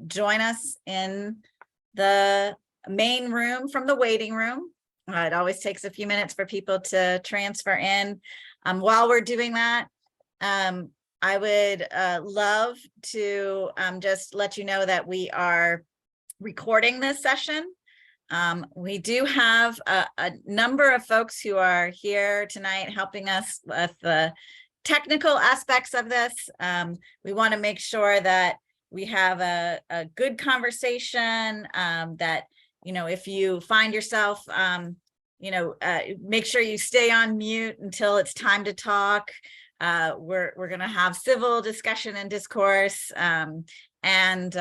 join us in the main room from the waiting room. It always takes a few minutes for people to transfer in. While we're doing that, I would love to just let you know that we are recording this session. We do have a number of folks who are here tonight helping us with the technical aspects of this. We want to make sure that we have a good conversation, that, you know, if you find yourself, make sure you stay on mute until it's time to talk. We're going to have civil discussion and discourse, and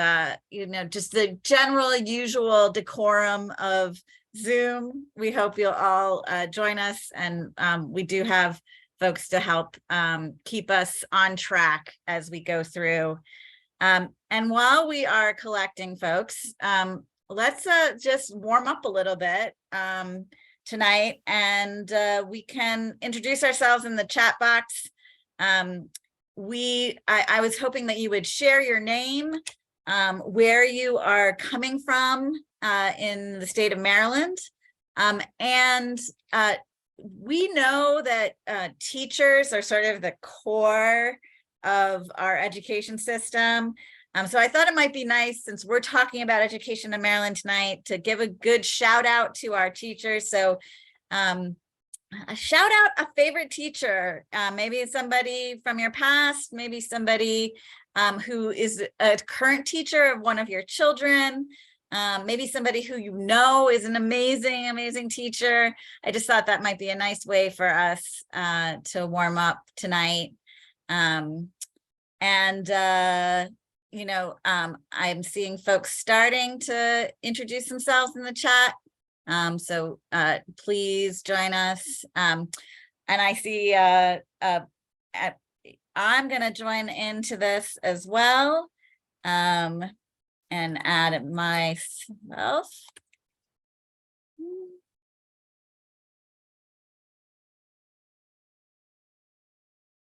just the general usual decorum of Zoom. We hope you'll all join us, and we do have folks to help keep us on track as we go through. And while we are collecting folks, let's just warm up a little bit tonight, and we can introduce ourselves in the chat box. I was hoping that you would share your name, where you are coming from in the state of Maryland. And we know that teachers are sort of the core of our education system. So I thought it might be nice, since we're talking about education in Maryland tonight, to give a good shout out to our teachers. So shout out a favorite teacher, maybe somebody from your past, maybe somebody who is a current teacher of one of your children, maybe somebody who you know is an amazing, amazing teacher. I just thought that might be a nice way for us to warm up tonight. I'm seeing folks starting to introduce themselves in the chat. So please join us. And I see I'm going to join into this as well, and add it myself.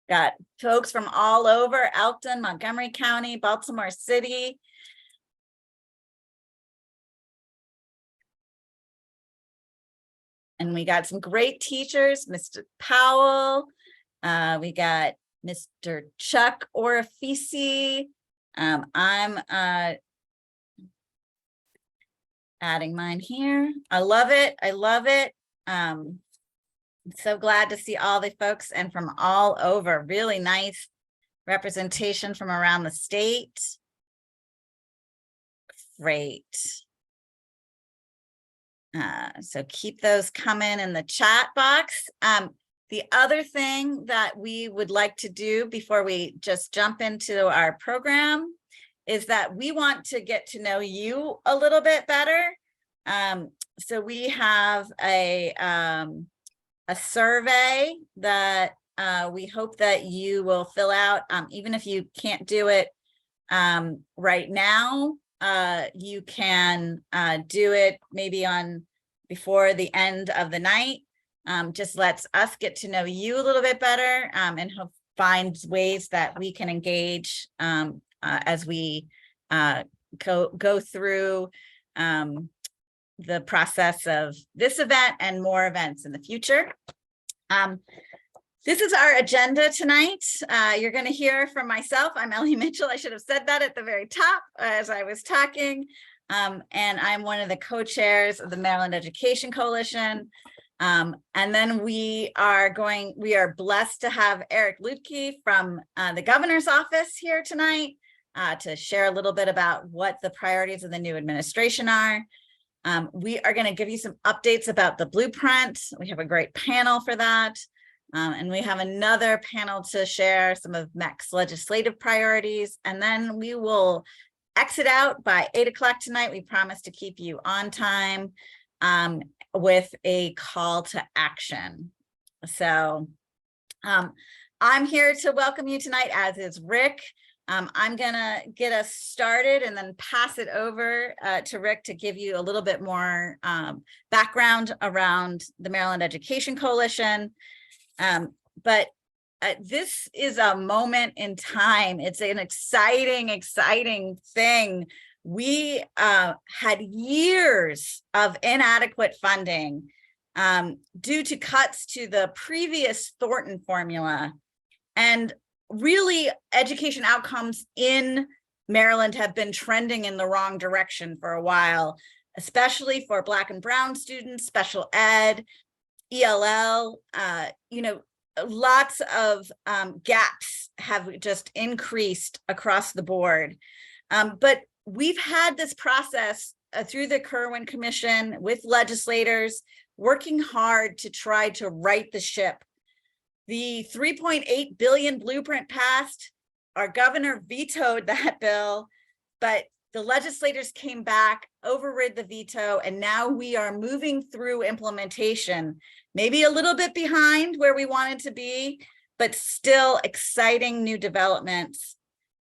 Got folks from all over: Elkton, Montgomery County, Baltimore City. And we got some great teachers, Mr. Powell. We got Mr. Chuck Orifici. I'm adding mine here. I love it. I love it. I'm so glad to see all the folks and from all over. Really nice representation from around the state. Great. So keep those coming in the chat box. The other thing that we would like to do before we just jump into our program is that we want to get to know you a little bit better. So we have a survey that we hope that you will fill out. Even if you can't do it right now, you can do it maybe before the end of the night. Just lets us get to know you a little bit better, and find ways that we can engage as we go through the process of this event and more events in the future. This is our agenda tonight. You're going to hear from myself. I'm Ellie Mitchell. I should have said that at the very top as I was talking. And I'm one of the co-chairs of the Maryland Education Coalition. And then we are blessed to have Eric Luedtke from the governor's office here tonight to share a little bit about what the priorities of the new administration are. We are going to give you some updates about the blueprint. We have a great panel for that. And we have another panel to share some of MEC's legislative priorities. And then we will exit out by 8 o'clock tonight. We promise to keep you on time with a call to action. So I'm here to welcome you tonight, as is Rick. I'm gonna get us started and then pass it over to Rick to give you a little bit more background around the Maryland Education Coalition. But this is a moment in time. It's an exciting thing. We had years of inadequate funding due to cuts to the previous Thornton formula. And really, education outcomes in Maryland have been trending in the wrong direction for a while, especially for Black and Brown students, special ed, ELL, lots of gaps have just increased across the board. But we've had this process through the Kirwan Commission with legislators working hard to try to right the ship. The $3.8 billion blueprint passed. Our governor vetoed that bill, but the legislators came back, overrid the veto, and now we are moving through implementation, maybe a little bit behind where we wanted to be, but still exciting new developments.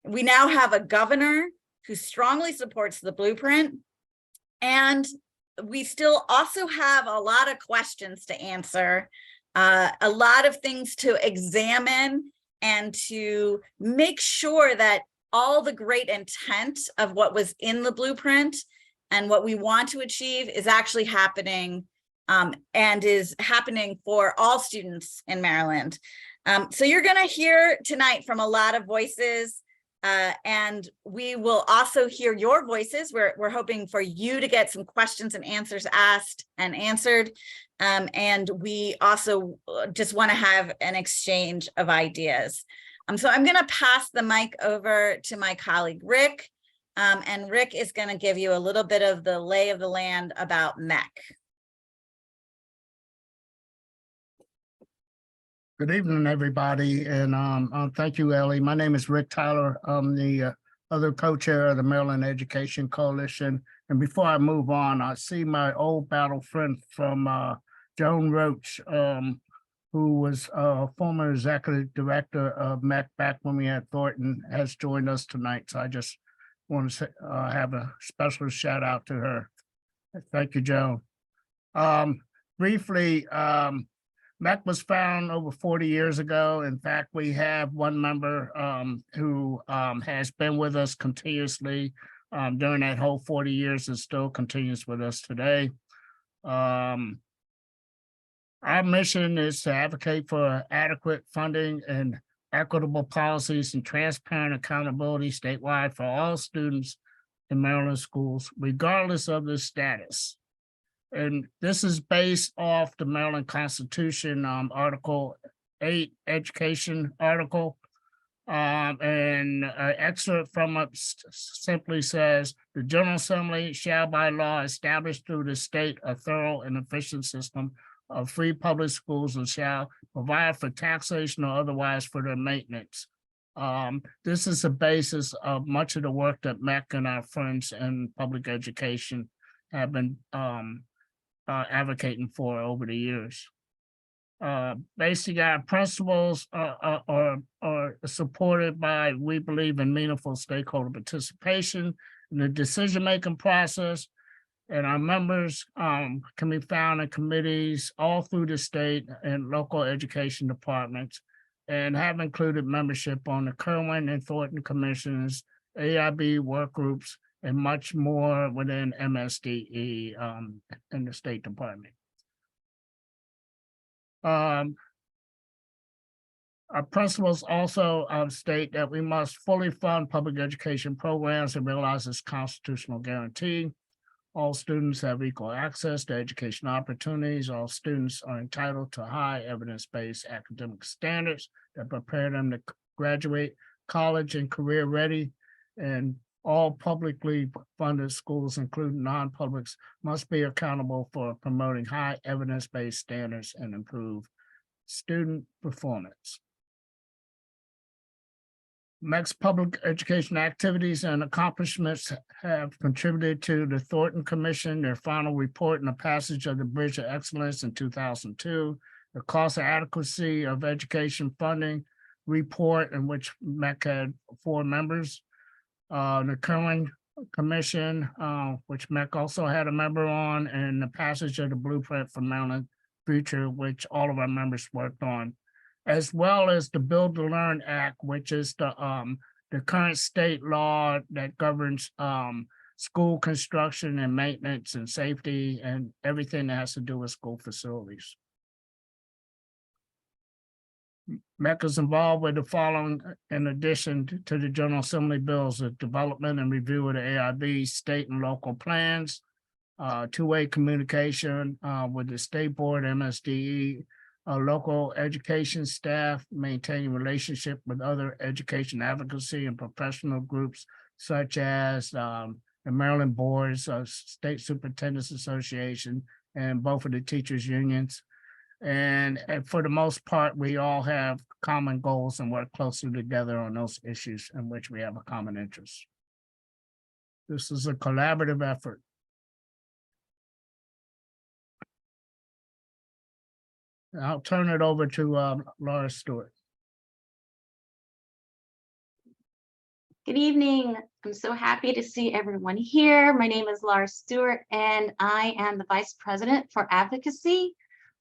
We now have a governor who strongly supports the blueprint, and we still also have a lot of questions to answer, a lot of things to examine, and to make sure that all the great intent of what was in the blueprint and what we want to achieve is actually happening, and is happening for all students in Maryland. So you're going to hear tonight from a lot of voices, and we will also hear your voices. We're hoping for you to get some questions and answers asked and answered. And we also just want to have an exchange of ideas. So I'm going to pass the mic over to my colleague, Rick. And Rick is going to give you a little bit of the lay of the land about MEC. Good evening, everybody, and thank you, Ellie. My name is Rick Tyler. I'm the other co-chair of the Maryland Education Coalition. And before I move on, I see my old battle friend from Joan Roach, who was former executive director of MEC back when we had Thornton, has joined us tonight. So I just want to have a special shout out to her. Thank you, Joan. Briefly, MEC was found over 40 years ago. In fact, we have one member who has been with us continuously during that whole 40 years and still continues with us today. Our mission is to advocate for adequate funding and equitable policies and transparent accountability statewide for all students in Maryland schools, regardless of their status. And this is based off the Maryland Constitution, Article 8, Education Article. And an excerpt from it simply says, the General Assembly shall by law establish through the state a thorough and efficient system of free public schools and shall provide for taxation or otherwise for their maintenance. This is the basis of much of the work that MEC and our friends in public education have been advocating for over the years. Basically, our principles are supported by, we believe in meaningful stakeholder participation in the decision-making process, and our members can be found in committees all through the state and local education departments, and have included membership on the Kirwan and Thornton commissions, AIB work groups, and much more within MSDE in the State Department. Our principles also state that we must fully fund public education programs and realize this constitutional guarantee. All students have equal access to education opportunities. All students are entitled to high evidence-based academic standards that prepare them to graduate college and career ready. And all publicly funded schools, including non-publics, must be accountable for promoting high evidence-based standards and improve student performance. MEC's public education activities and accomplishments have contributed to the Thornton Commission, their final report and the passage of the Bridge of Excellence in 2002, the cost adequacy of education funding report, in which MEC had 4 members, the Kirwan Commission, which MEC also had a member on, and the passage of the blueprint for Maryland Future, which all of our members worked on. as well as the Build to Learn Act, which is the current state law that governs school construction and maintenance and safety and everything that has to do with school facilities. MEC is involved with the following, in addition to the General Assembly bills: the development and review of the AIB state and local plans, two-way communication with the state board, MSDE, local education staff, maintaining relationship with other education advocacy and professional groups such as the Maryland Boards, State Superintendents Association, and both of the teachers' unions. And for the most part, we all have common goals and work closely together on those issues in which we have a common interest. This is a collaborative effort. I'll turn it over to Laura Stewart. Good evening. I'm so happy to see everyone here. My name is Laura Stewart, and I am the Vice President for Advocacy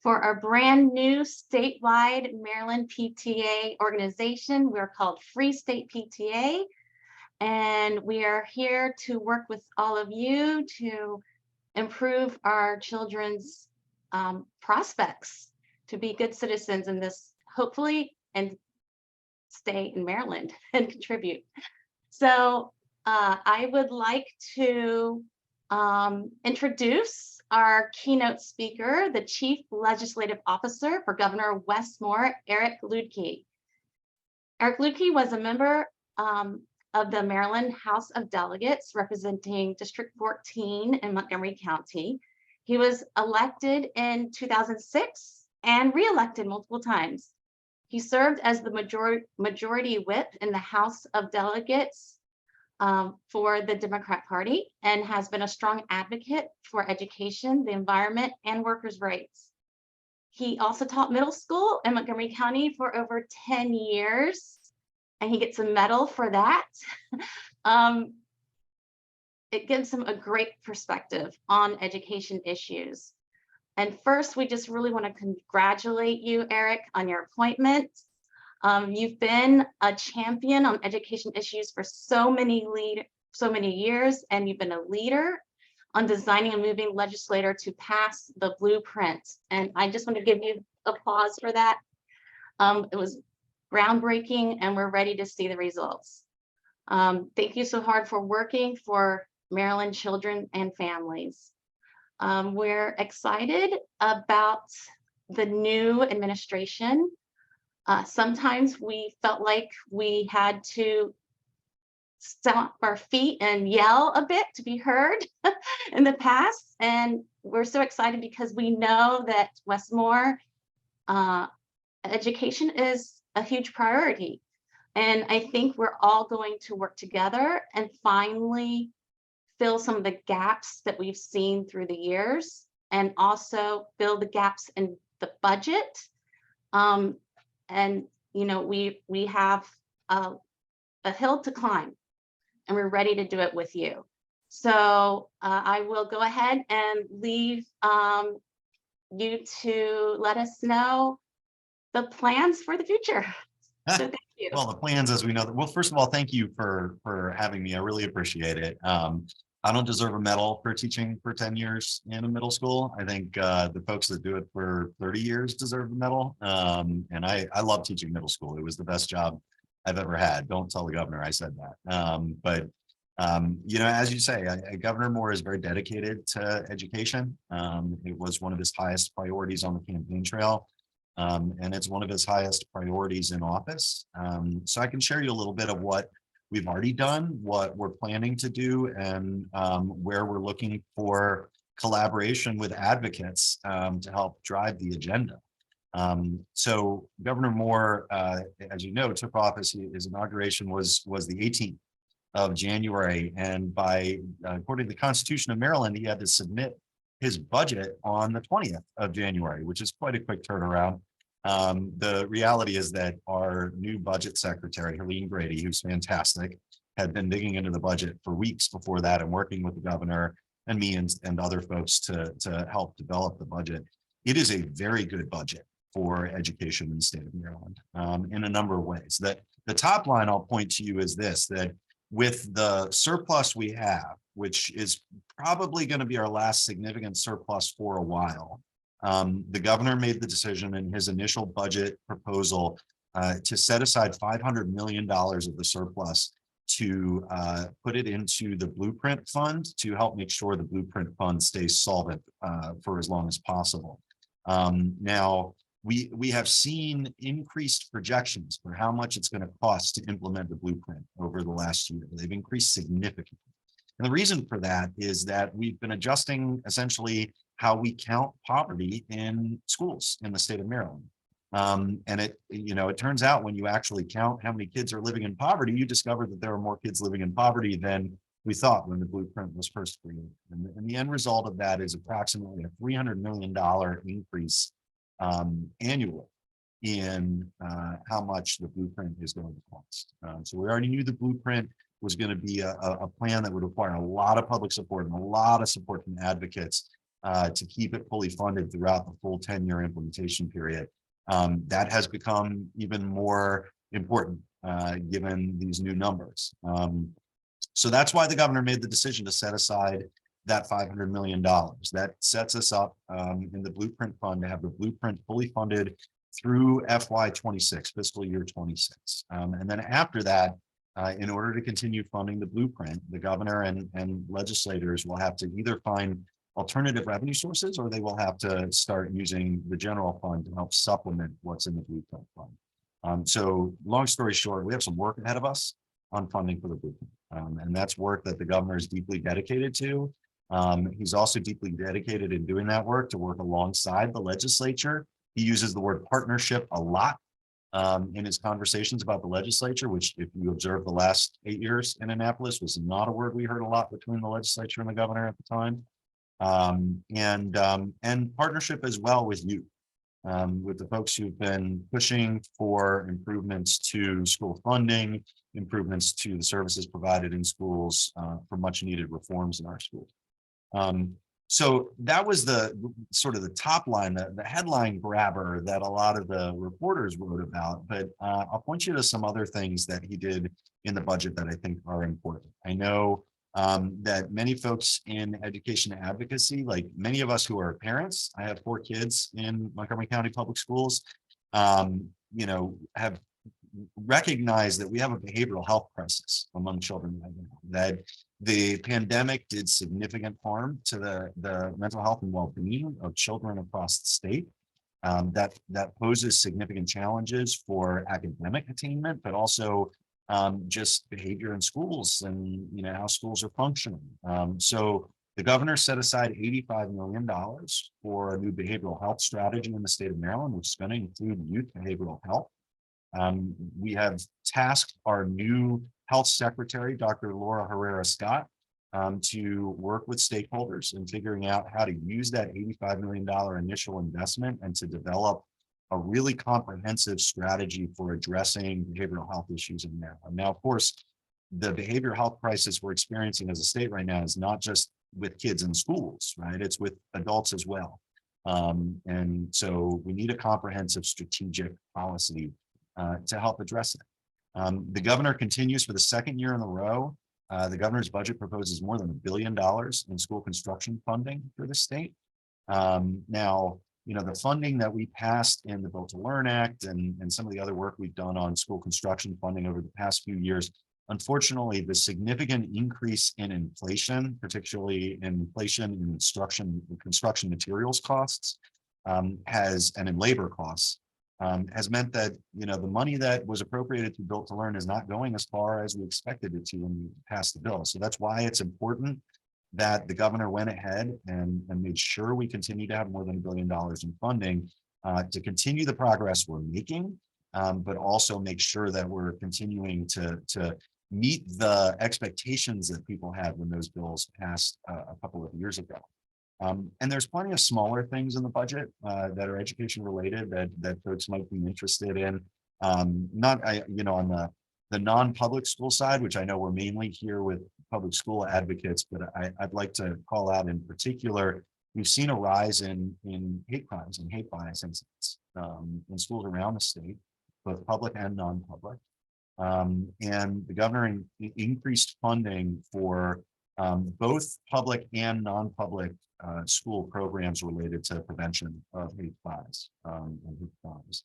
for our brand new statewide Maryland PTA organization. We're called Free State PTA, and we are here to work with all of you to improve our children's prospects to be good citizens in this, hopefully, and stay in Maryland and contribute. So I would like to introduce our keynote speaker, the Chief Legislative Officer for Governor Wes Moore, Eric Luedtke. Eric Luedtke was a member of the Maryland House of Delegates representing District 14 in Montgomery County. He was elected in 2006 and re-elected multiple times. He served as the majority whip in the House of Delegates for the Democrat Party and has been a strong advocate for education, the environment, and workers' rights. He also taught middle school in Montgomery County for over 10 years, and he gets a medal for that. It gives him a great perspective on education issues. And first, we just really want to congratulate you, Eric, on your appointment. You've been a champion on education issues for so many years, and you've been a leader on designing and moving legislator to pass the blueprint. And I just want to give you applause for that. It was groundbreaking, and we're ready to see the results. Thank you so hard for working for Maryland children and families. We're excited about the new administration. Sometimes we felt like we had to stomp our feet and yell a bit to be heard in the past. And we're so excited because we know that Wes Moore, education is a huge priority. And I think we're all going to work together and finally fill some of the gaps that we've seen through the years, and also fill the gaps in the budget. And you know, we have a hill to climb, and we're ready to do it with you. So I will go ahead and leave you to let us know the plans for the future. So thank you. Well, the plans, as we know, well, first of all, thank you for having me. I really appreciate it. I don't deserve a medal for teaching for 10 years in a middle school. I think the folks that do it for 30 years deserve a medal. And I love teaching middle school. It was the best job I've ever had. Don't tell the governor I said that. But you know, as you say, Governor Moore is very dedicated to education. It was one of his highest priorities on the campaign trail. And it's one of his highest priorities in office. So I can share you a little bit of what we've already done, what we're planning to do, and where we're looking for collaboration with advocates to help drive the agenda. So Governor Moore, as you know, took office. His inauguration was the 18th of January, and according to the Constitution of Maryland, he had to submit his budget on the 20th of January, which is quite a quick turnaround. The reality is that our new budget secretary, Helene Grady, who's fantastic, had been digging into the budget for weeks before that and working with the governor and me and other folks to help develop the budget. It is a very good budget. for education in the state of Maryland in a number of ways. That the top line I'll point to you is this, that with the surplus we have, which is probably going to be our last significant surplus for a while, the governor made the decision in his initial budget proposal to set aside $500 million of the surplus to put it into the Blueprint Fund to help make sure the Blueprint Fund stays solvent for as long as possible. Now, we have seen increased projections for how much it's going to cost to implement the Blueprint over the last year. They've increased significantly. And the reason for that is that we've been adjusting essentially how we count poverty in schools in the state of Maryland. And it turns out when you actually count how many kids are living in poverty, you discover that there are more kids living in poverty than we thought when the Blueprint was first created. And the end result of that is approximately a $300 million increase annually in how much the Blueprint is going to cost. So we already knew the Blueprint was going to be a plan that would require a lot of public support and a lot of support from advocates to keep it fully funded throughout the full 10-year implementation period. That has become even more important given these new numbers. So that's why the governor made the decision to set aside that $500 million. That sets us up in the Blueprint Fund to have the Blueprint fully funded through FY26, fiscal year 26. And then after that, in order to continue funding the Blueprint, the governor and legislators will have to either find alternative revenue sources, or they will have to start using the general fund to help supplement what's in the Blueprint Fund. So long story short, we have some work ahead of us on funding for the Blueprint. And that's work that the governor is deeply dedicated to. He's also deeply dedicated in doing that work to work alongside the legislature. He uses the word partnership a lot in his conversations about the legislature, which if you observe the last 8 years in Annapolis was not a word we heard a lot between the legislature and the governor at the time. And partnership as well with you, with the folks who've been pushing for improvements to school funding, improvements to the services provided in schools for much needed reforms in our schools. So that was the sort of the top line, the headline grabber that a lot of the reporters wrote about. But I'll point you to some other things that he did in the budget that I think are important. I know that many folks in education advocacy, like many of us who are parents, I have 4 kids in Montgomery County Public Schools, have recognized that we have a behavioral health crisis among children right now, that the pandemic did significant harm to the mental health and well-being of children across the state. That poses significant challenges for academic attainment, but also just behavior in schools and how schools are functioning. So the governor set aside $85 million for a new behavioral health strategy in the state of Maryland, which is going to include youth behavioral health. We have tasked our new health secretary, Dr. Laura Herrera-Scott, to work with stakeholders in figuring out how to use that $85 million initial investment and to develop a really comprehensive strategy for addressing behavioral health issues in Maryland. Now, of course, the behavioral health crisis we're experiencing as a state right now is not just with kids in schools, right? It's with adults as well. And so we need a comprehensive strategic policy to help address it. The governor continues for the second year in a row. The governor's budget proposes more than $1 billion in school construction funding for the state. Now, the funding that we passed in the Built to Learn Act and some of the other work we've done on school construction funding over the past few years, unfortunately, the significant increase in inflation, particularly inflation in construction materials costs, and in labor costs, has meant that the money that was appropriated to Built to Learn is not going as far as we expected it to when we passed the bill. So that's why it's important that the governor went ahead and made sure we continue to have more than $1 billion in funding to continue the progress we're making, but also make sure that we're continuing to meet the expectations that people had when those bills passed a couple of years ago. And there's plenty of smaller things in the budget that are education related that folks might be interested in. On the non-public school side, which I know we're mainly here with public school advocates, but I'd like to call out in particular we've seen a rise in hate crimes and hate bias incidents in schools around the state, both public and non-public. And the governor increased funding for both public and non-public school programs related to prevention of hate crimes and hate crimes.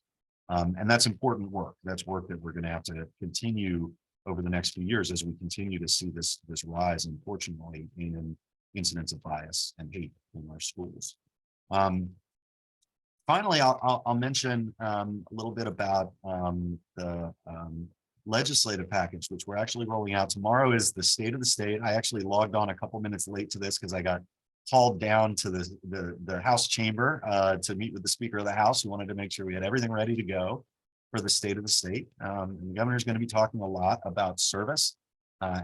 And that's important work. That's work that we're going to have to continue over the next few years as we continue to see this rise, unfortunately, in incidents of bias and hate in our schools. Finally, I'll mention a little bit about the legislative package, which we're actually rolling out. Tomorrow is the state of the state. I actually logged on a couple minutes late to this because I got called down to the House chamber to meet with the Speaker of the House, who wanted to make sure we had everything ready to go for the state of the state. And the governor is going to be talking a lot about service,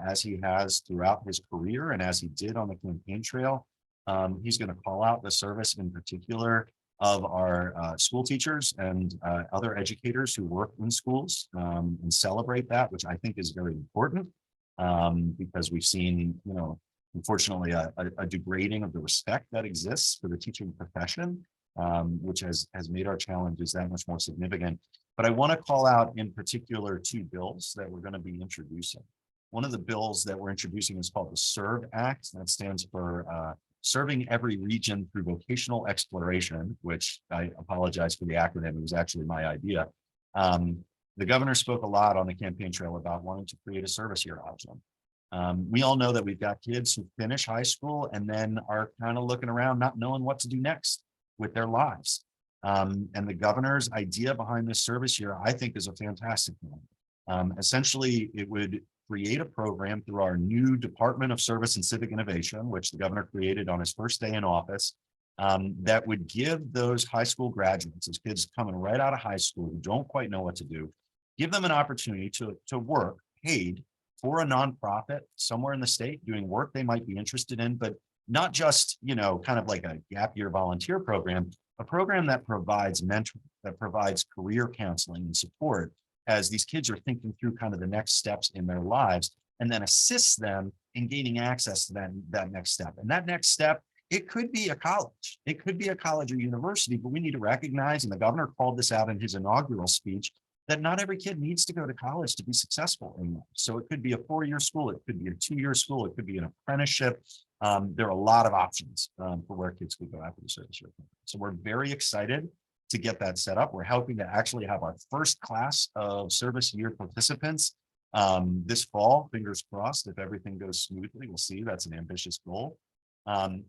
as he has throughout his career and as he did on the campaign trail. He's going to call out the service in particular of our school teachers and other educators who work in schools, and celebrate that, which I think is very important, because we've seen, unfortunately, a degrading of the respect that exists for the teaching profession, which has made our challenges that much more significant. But I want to call out in particular 2 bills that we're going to be introducing. One of the bills that we're introducing is called the SERVE Act. That stands for Serving Every Region Through Vocational Exploration, which I apologize for the acronym. It was actually my idea. The governor spoke a lot on the campaign trail about wanting to create a service year option. We all know that we've got kids who finish high school and then are kind of looking around, not knowing what to do next with their lives. And the governor's idea behind this service year, I think, is a fantastic one. Essentially, it would create a program through our new Department of Service and Civic Innovation, which the governor created on his first day in office, that would give those high school graduates, as kids coming right out of high school who don't quite know what to do, give them an opportunity to work paid for a nonprofit somewhere in the state doing work they might be interested in, but not just, kind of like a gap year volunteer program, a program that provides mentoring, that provides career counseling and support as these kids are thinking through kind of the next steps in their lives, and then assists them in gaining access to that next step. And that next step, it could be a college, it could be a college or university, but we need to recognize, and the governor called this out in his inaugural speech, that not every kid needs to go to college to be successful in life. So it could be a 4-year school, it could be a 2-year school, it could be an apprenticeship. There are a lot of options for where kids could go after the service year. So we're very excited to get that set up. We're helping to actually have our first class of service year participants this fall, fingers crossed, if everything goes smoothly. We'll see, that's an ambitious goal. And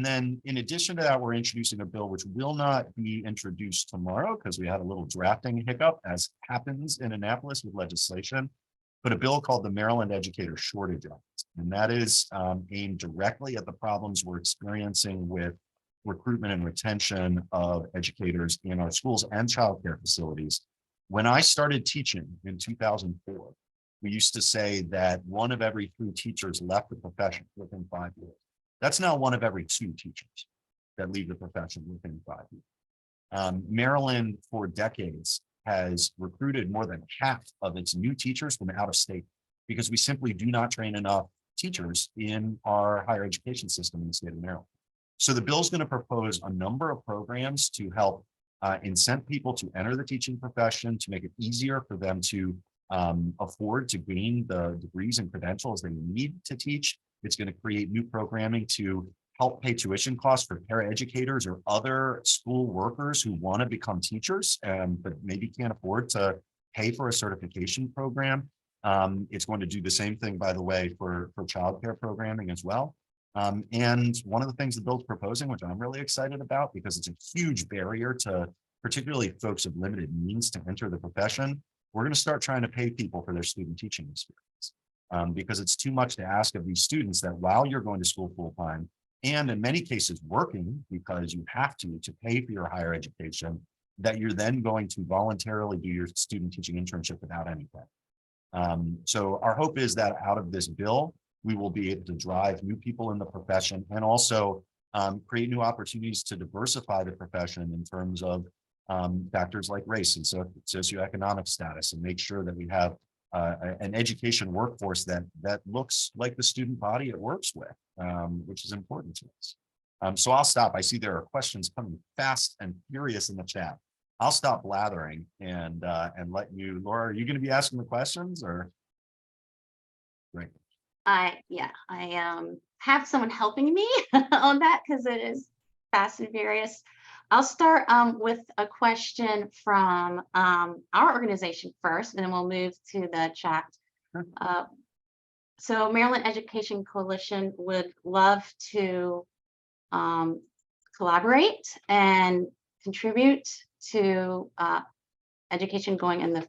then in addition to that, we're introducing a bill which will not be introduced tomorrow because we had a little drafting hiccup, as happens in Annapolis with legislation, but a bill called the Maryland Educator Shortage Act. And that is aimed directly at the problems we're experiencing with recruitment and retention of educators in our schools and childcare facilities. When I started teaching in 2004, we used to say that 1 of every 3 teachers left the profession within 5 years. That's now 1 of every 2 teachers that leave the profession within 5 years. Maryland, for decades, has recruited more than half of its new teachers from out of state because we simply do not train enough teachers in our higher education system in the state of Maryland. So the bill is going to propose a number of programs to help incent people to enter the teaching profession, to make it easier for them to afford to gain the degrees and credentials they need to teach. It's going to create new programming to help pay tuition costs for paraeducators or other school workers who want to become teachers, but maybe can't afford to pay for a certification program. It's going to do the same thing, by the way, for childcare programming as well. And one of the things the bill's proposing, which I'm really excited about because it's a huge barrier to particularly folks of limited means to enter the profession, we're going to start trying to pay people for their student teaching experience. Because it's too much to ask of these students that while you're going to school full-time, and in many cases working because you have to pay for your higher education, that you're then going to voluntarily do your student teaching internship without any pay. So our hope is that out of this bill, we will be able to drive new people in the profession and also create new opportunities to diversify the profession in terms of factors like race and socioeconomic status, and make sure that we have an education workforce that looks like the student body it works with, which is important to us. So I'll stop. I see there are questions coming fast and furious in the chat. I'll stop blathering and let you, Laura, are you going to be asking the questions or? Great. I have someone helping me on that because it is fast and furious. I'll start with a question from our organization first, and then we'll move to the chat. Sure. So Maryland Education Coalition would love to collaborate and contribute to education going in the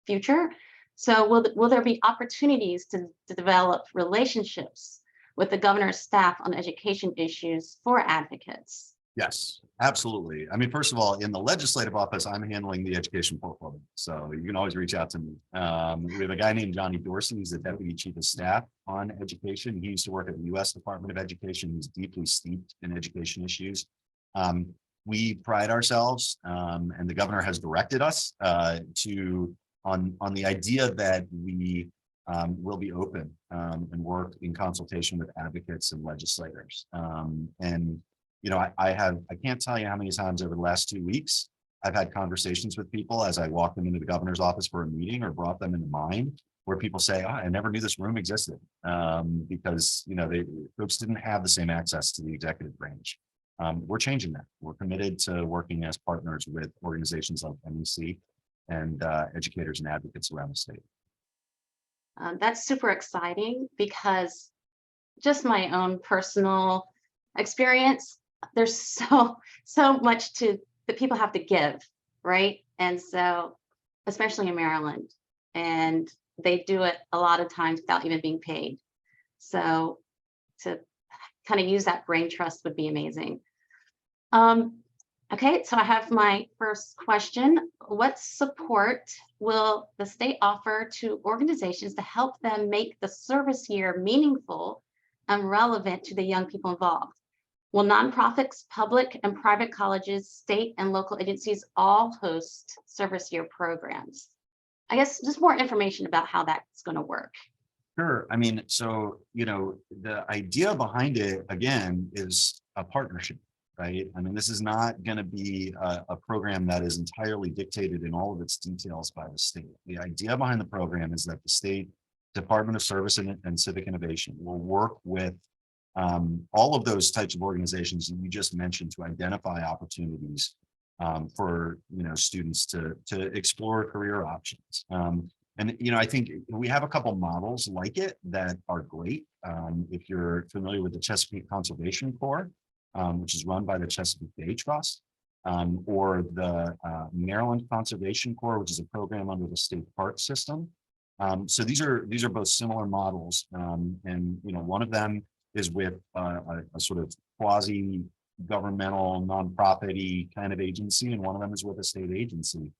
future. So will there be opportunities to develop relationships with the governor's staff on education issues for advocates? Yes, absolutely. I mean, first of all, in the legislative office, I'm handling the education portfolio. So you can always reach out to me. We have a guy named Johnny Dorsey. He's the deputy chief of staff on education. He used to work at the U.S. Department of Education. He's deeply steeped in education issues. We pride ourselves, and the governor has directed us on the idea that we will be open and work in consultation with advocates and legislators. And you know, I can't tell you how many times over the last 2 weeks I've had conversations with people as I walked them into the governor's office for a meeting or brought them into mine, where people say, oh, I never knew this room existed, because you know folks didn't have the same access to the executive branch. We're changing that. We're committed to working as partners with organizations like MEC and educators and advocates around the state. That's super exciting because just my own personal experience, there's so much that people have to give, right? And so, especially in Maryland, and they do it a lot of times without even being paid. So to kind of use that brain trust would be amazing. Okay, so I have my first question. What support will the state offer to organizations to help them make the service year meaningful and relevant to the young people involved? Will nonprofits, public and private colleges, state and local agencies all host service year programs? I guess just more information about how that's going to work. Sure. I mean, so, you know, the idea behind it, again, is a partnership, right? I mean, this is not going to be a program that is entirely dictated in all of its details by the state. The idea behind the program is that the state Department of Service and Civic Innovation will work with all of those types of organizations that you just mentioned to identify opportunities for students to explore career options. And I think we have a couple models like it that are great. If you're familiar with the Chesapeake Conservation Corps, which is run by the Chesapeake Bay Trust, or the Maryland Conservation Corps, which is a program under the state park system. So these are both similar models, and one of them is with a sort of quasi-governmental, nonprofit-y kind of agency, and one of them is with a state agency.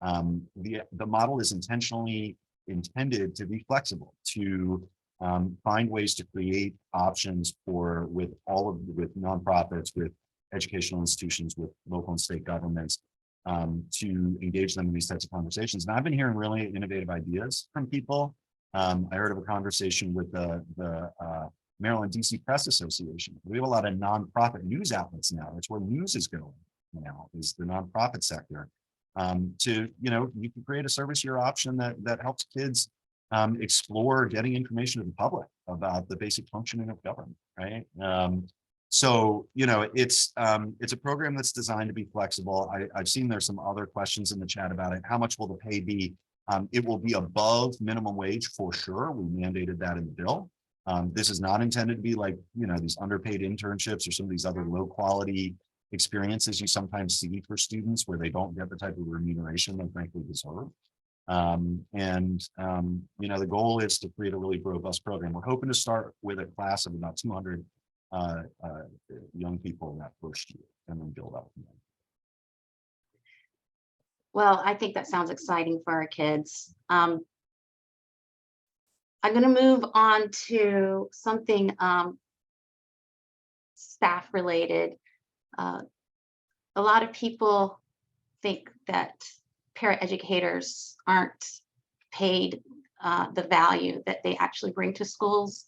The model is intentionally intended to be flexible, to find ways to create options with nonprofits, with educational institutions, with local and state governments, to engage them in these types of conversations. And I've been hearing really innovative ideas from people. I heard of a conversation with the Maryland DC Press Association. We have a lot of nonprofit news outlets now. That's where news is going now, is the nonprofit sector. You can create a service year option that helps kids explore getting information to the public about the basic functioning of government, right? So it's a program that's designed to be flexible. I've seen there's some other questions in the chat about it. How much will the pay be? It will be above minimum wage for sure. We mandated that in the bill. This is not intended to be like, these underpaid internships or some of these other low quality experiences you sometimes see for students where they don't get the type of remuneration they frankly deserve. The goal is to create a really robust program. We're hoping to start with a class of about 200 young people in that first year and then build up from there. Well, I think that sounds exciting for our kids. I'm going to move on to something staff related. A lot of people think that paraeducators aren't paid the value that they actually bring to schools.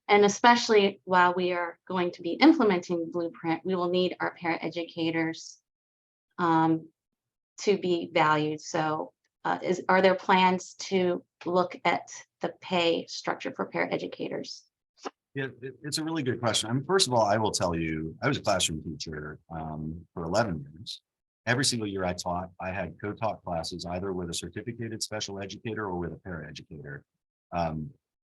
And especially while we are going to be implementing the blueprint, we will need our paraeducators to be valued. So are there plans to look at the pay structure for paraeducators? Yeah, it's a really good question. I mean, first of all, I will tell you, I was a classroom teacher for 11 years. Every single year I taught, I had co-taught classes either with a certificated special educator or with a paraeducator.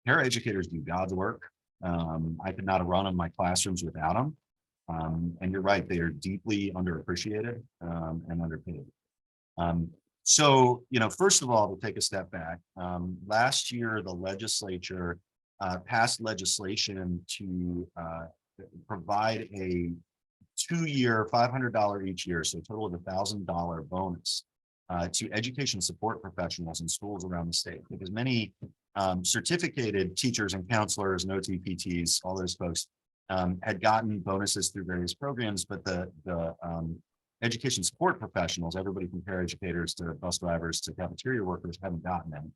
Paraeducators do God's work. I could not have run in my classrooms without them. And you're right, they are deeply underappreciated and underpaid. So, first of all, to take a step back, last year, the legislature passed legislation to provide a 2-year, $500 each year, so a total of $1,000 bonus to education support professionals in schools around the state, because many certificated teachers and counselors and OTPTs, all those folks had gotten bonuses through various programs, but the education support professionals, everybody from paraeducators to bus drivers to cafeteria workers, haven't gotten anything.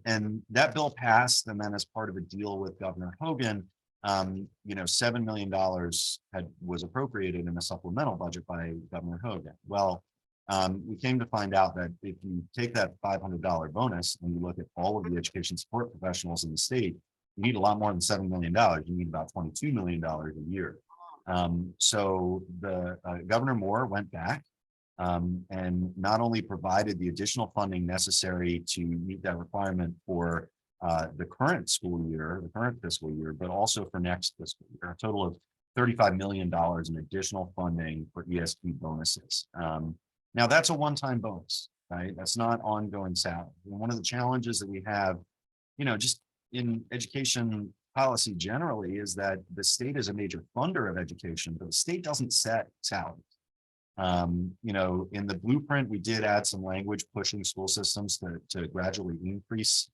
And that bill passed, and then as part of a deal with Governor Hogan, $7 million was appropriated in a supplemental budget by Governor Hogan. Well, we came to find out that if you take that $500 bonus and you look at all of the education support professionals in the state, you need a lot more than $7 million. You need about $22 million a year. So the Governor Moore went back and not only provided the additional funding necessary to meet that requirement for the current school year, the current fiscal year, but also for next fiscal year, a total of $35 million in additional funding for ESP bonuses. Now that's a one-time bonus, right? That's not ongoing salary. And one of the challenges that we have, just in education policy generally, is that the state is a major funder of education, but the state doesn't set salaries. In the blueprint, we did add some language pushing school systems to gradually increase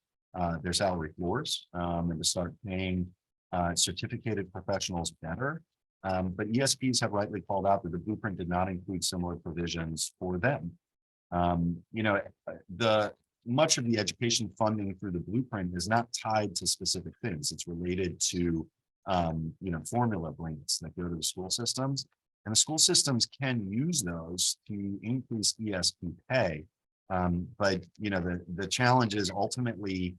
their salary floors and to start paying certificated professionals better. But ESPs have rightly called out that the blueprint did not include similar provisions for them. Much of the education funding through the blueprint is not tied to specific things. It's related to formula grants that go to the school systems. And the school systems can use those to increase ESP pay. But the challenge is ultimately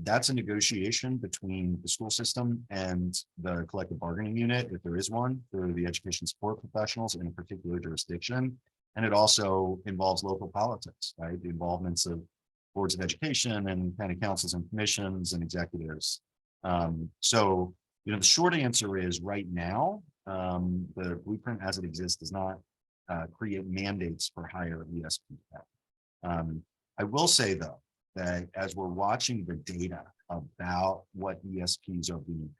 that's a negotiation between the school system and the collective bargaining unit, if there is one, for the education support professionals in a particular jurisdiction. And it also involves local politics, right? The involvements of boards of education and county councils and commissions and executives. So, the short answer is right now, the blueprint as it exists does not create mandates for higher ESP pay. I will say though, that as we're watching the data about what ESPs are being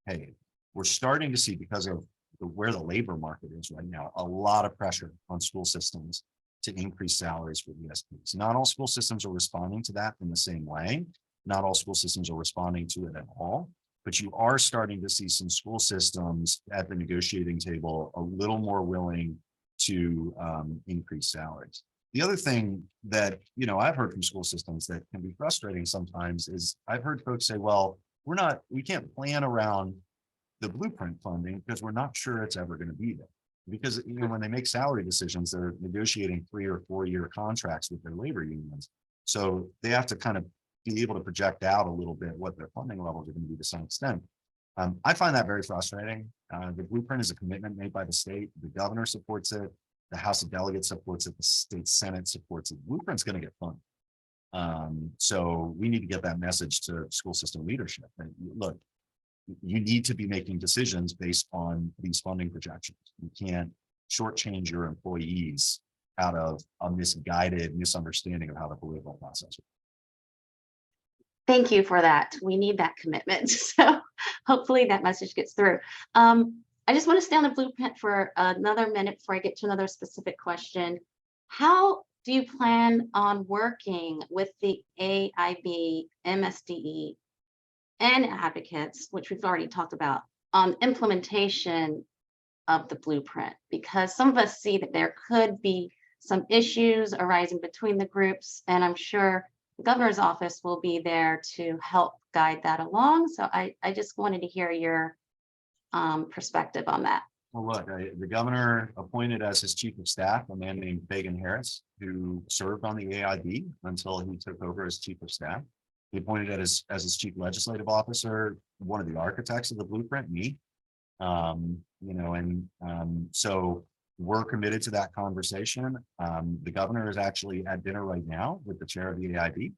paid, we're starting to see, because of where the labor market is right now, a lot of pressure on school systems to increase salaries for ESPs. Not all school systems are responding to that in the same way. Not all school systems are responding to it at all, but you are starting to see some school systems at the negotiating table a little more willing to increase salaries. The other thing that, I've heard from school systems that can be frustrating sometimes is I've heard folks say, well, we can't plan around the blueprint funding because we're not sure it's ever going to be there. Because when they make salary decisions, they're negotiating 3 or 4 year contracts with their labor unions. So they have to kind of be able to project out a little bit what their funding levels are going to be to some extent. I find that very frustrating. The blueprint is a commitment made by the state. The governor supports it. The House of Delegates supports it. The state Senate supports it. The blueprint's going to get funded. So we need to get that message to school system leadership. And look, you need to be making decisions based on these funding projections. You can't shortchange your employees out of a misguided misunderstanding of how the political process works. Thank you for that. We need that commitment. So hopefully that message gets through. I just want to stay on the blueprint for another minute before I get to another specific question. How do you plan on working with the AIB, MSDE, and advocates, which we've already talked about, on implementation of the blueprint? Because some of us see that there could be some issues arising between the groups, and I'm sure the governor's office will be there to help guide that along. So I just wanted to hear your perspective on that. Well, look, the governor appointed as his chief of staff a man named Fagan Harris, who served on the AIB until he took over as chief of staff. He appointed as his chief legislative officer one of the architects of the blueprint, me. So we're committed to that conversation. The governor is actually at dinner right now with the chair of the AIB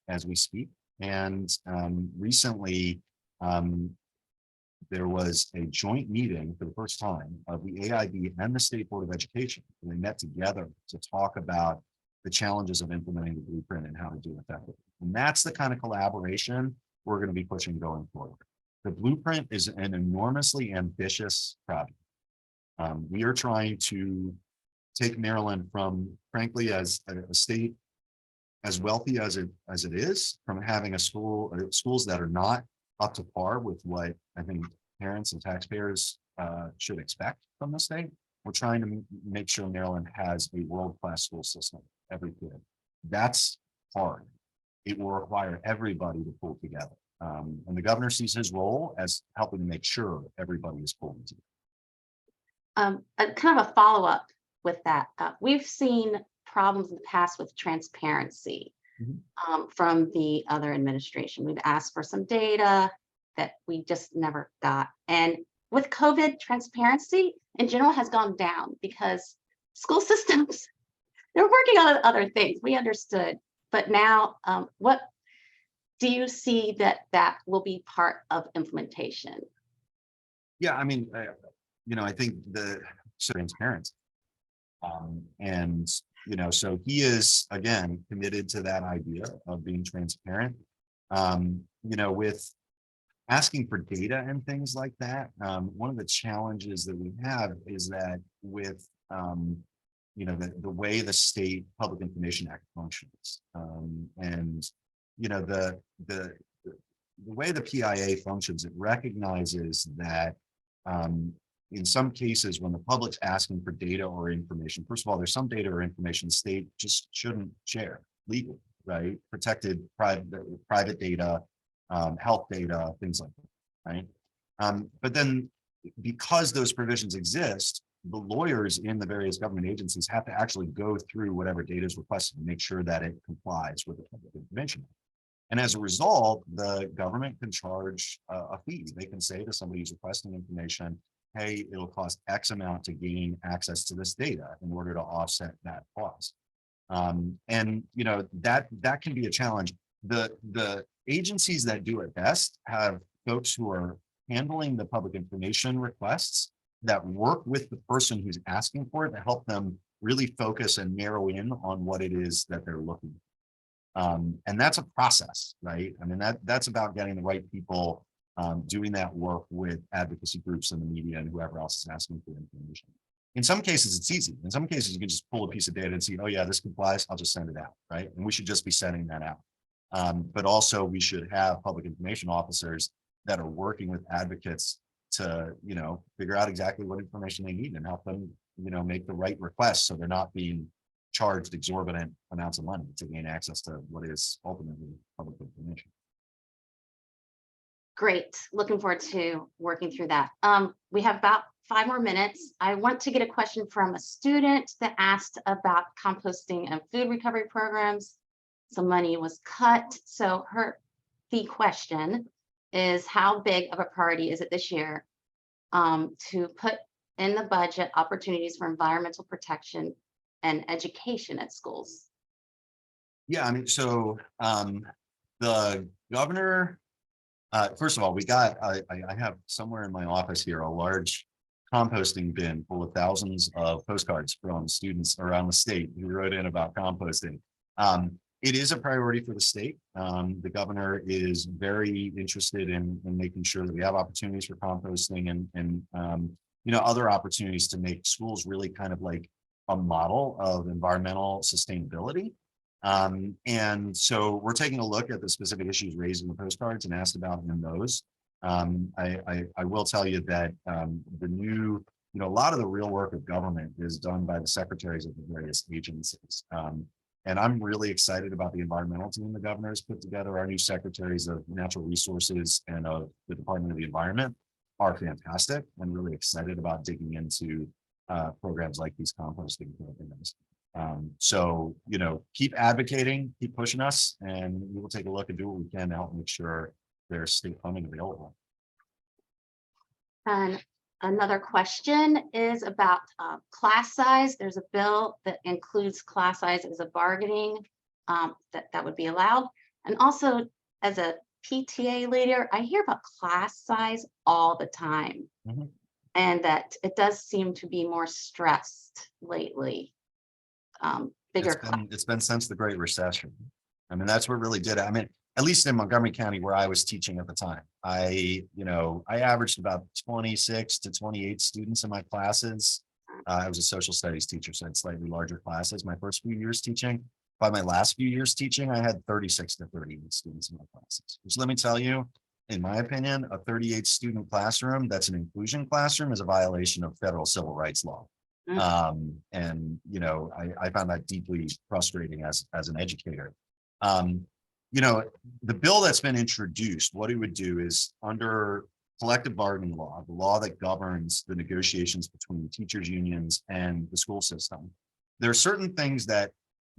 as we speak. And recently, there was a joint meeting for the first time of the AIB and the State Board of Education. And they met together to talk about the challenges of implementing the blueprint and how to do it effectively. And that's the kind of collaboration we're going to be pushing going forward. The blueprint is an enormously ambitious project. We are trying to take Maryland from, frankly, as a state as wealthy as it is, from having schools that are not up to par with what I think parents and taxpayers should expect from the state. We're trying to make sure Maryland has a world-class school system, every kid. That's hard. It will require everybody to pull together. And the governor sees his role as helping to make sure everybody is pulling together. Kind of a follow-up with that. We've seen problems in the past with transparency from the other administration. We've asked for some data that we just never got. And with COVID, transparency in general has gone down because school systems, they're working on other things. We understood. But now, what do you see that will be part of implementation? Yeah, I mean, I think the transparency. So he is, again, committed to that idea of being transparent. With asking for data and things like that, one of the challenges that we have is that with, the way the State Public Information Act functions, the way the PIA functions, it recognizes that in some cases, when the public's asking for data or information, first of all, there's some data or information the state just shouldn't share legally, right? Protected private data, health data, things like that, right? But then because those provisions exist, the lawyers in the various government agencies have to actually go through whatever data is requested and make sure that it complies with the Public Information Act. And as a result, the government can charge a fee. They can say to somebody who's requesting information, hey, it'll cost X amount to gain access to this data in order to offset that cost. That can be a challenge. The agencies that do it best have folks who are handling the public information requests that work with the person who's asking for it to help them really focus and narrow in on what it is that they're looking for. And that's a process, right? I mean, that's about getting the right people doing that work with advocacy groups and the media and whoever else is asking for information. In some cases, it's easy. In some cases, you can just pull a piece of data and see, oh yeah, this complies, I'll just send it out, right? And we should just be sending that out. But also we should have public information officers that are working with advocates to, figure out exactly what information they need and help them, make the right requests so they're not being charged exorbitant amounts of money to gain access to what is ultimately public information. Great. Looking forward to working through that. We have about 5 more minutes. I want to get a question from a student that asked about composting and food recovery programs. Some money was cut. So the question is, how big of a priority is it this year to put in the budget opportunities for environmental protection and education at schools? Yeah, I mean, so the governor, first of all, we got, I have somewhere in my office here, a large composting bin full of thousands of postcards from students around the state who wrote in about composting. It is a priority for the state. The governor is very interested in making sure that we have opportunities for composting and other opportunities to make schools really kind of like a model of environmental sustainability. And so we're taking a look at the specific issues raised in the postcards and asked about in those. I will tell you that a lot of the real work of government is done by the secretaries of the various agencies. And I'm really excited about the environmental team the governor has put together. Our new secretaries of natural resources and of the Department of the Environment are fantastic, and really excited about digging into programs like these composting programs. So, keep advocating, keep pushing us, and we will take a look and do what we can to help make sure there's state funding available. And another question is about class size. There's a bill that includes class size as a bargaining that would be allowed. And also, as a PTA leader, I hear about class size all the time, and that it does seem to be more stressed lately. Bigger class. It's been since the Great Recession. I mean, that's what really did it. I mean, at least in Montgomery County where I was teaching at the time, I averaged about 26 to 28 students in my classes. I was a social studies teacher, so I had slightly larger classes my first few years teaching. By my last few years teaching, I had 36 to 38 students in my classes, which, let me tell you, in my opinion, a 38 student classroom that's an inclusion classroom is a violation of federal civil rights law. And I found that deeply frustrating as an educator. The bill that's been introduced, what it would do is, under collective bargaining law, the law that governs the negotiations between teachers unions and the school system, there are certain things that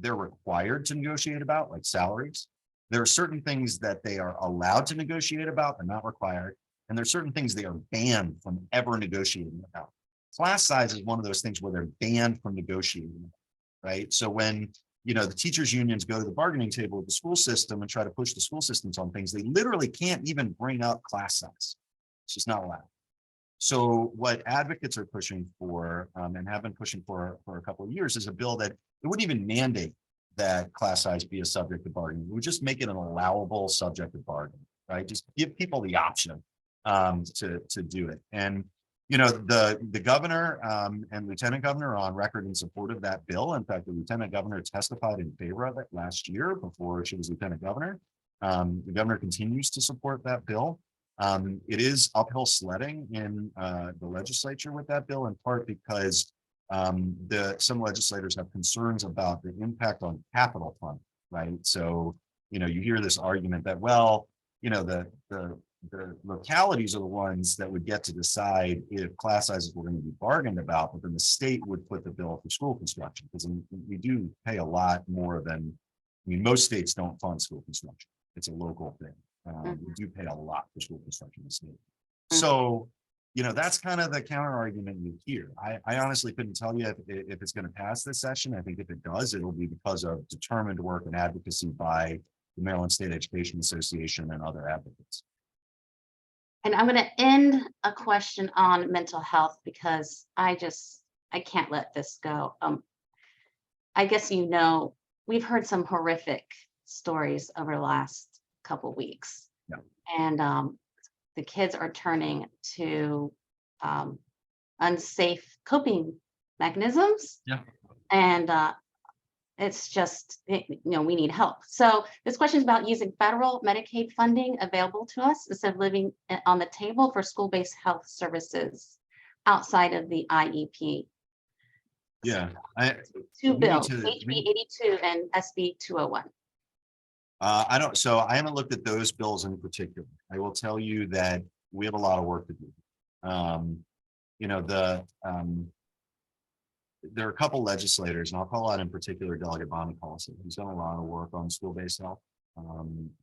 they're required to negotiate about, like salaries. There are certain things that they are allowed to negotiate about and not required. And there are certain things they are banned from ever negotiating about. Class size is one of those things where they're banned from negotiating, right? So when the teachers unions go to the bargaining table with the school system and try to push the school systems on things, they literally can't even bring up class size. It's just not allowed. So what advocates are pushing for, and have been pushing for a couple of years, is a bill that it wouldn't even mandate that class size be a subject of bargaining. It would just make it an allowable subject of bargaining, right? Just give people the option to do it. And the governor and lieutenant governor are on record in support of that bill. In fact, the lieutenant governor testified in favor of it last year before she was lieutenant governor. The governor continues to support that bill. It is uphill sledding in the legislature with that bill, in part because some legislators have concerns about the impact on capital funding, right? So, you hear this argument that, well, the localities are the ones that would get to decide if class sizes were going to be bargained about, but then the state would put the bill for school construction, because we do pay a lot more than, most states don't fund school construction. It's a local thing. We do pay a lot for school construction in the state. So, that's kind of the counter argument you hear. I honestly couldn't tell you if it's going to pass this session. I think if it does, it'll be because of determined work and advocacy by the Maryland State Education Association and other advocates. And I'm going to end a question on mental health, because I can't let this go. I guess we've heard some horrific stories over the last couple weeks. Yeah. And the kids are turning to unsafe coping mechanisms. Yeah. And it's just, we need help. So this question is about using federal Medicaid funding available to us instead of living on the table for school-based health services outside of the IEP. Yeah. Two bills, HB 82 and SB 201. So I haven't looked at those bills in particular. I will tell you that we have a lot of work to do. There are a couple legislators, and I'll call out in particular Delegate Bonnie Paulson, who's done a lot of work on school-based health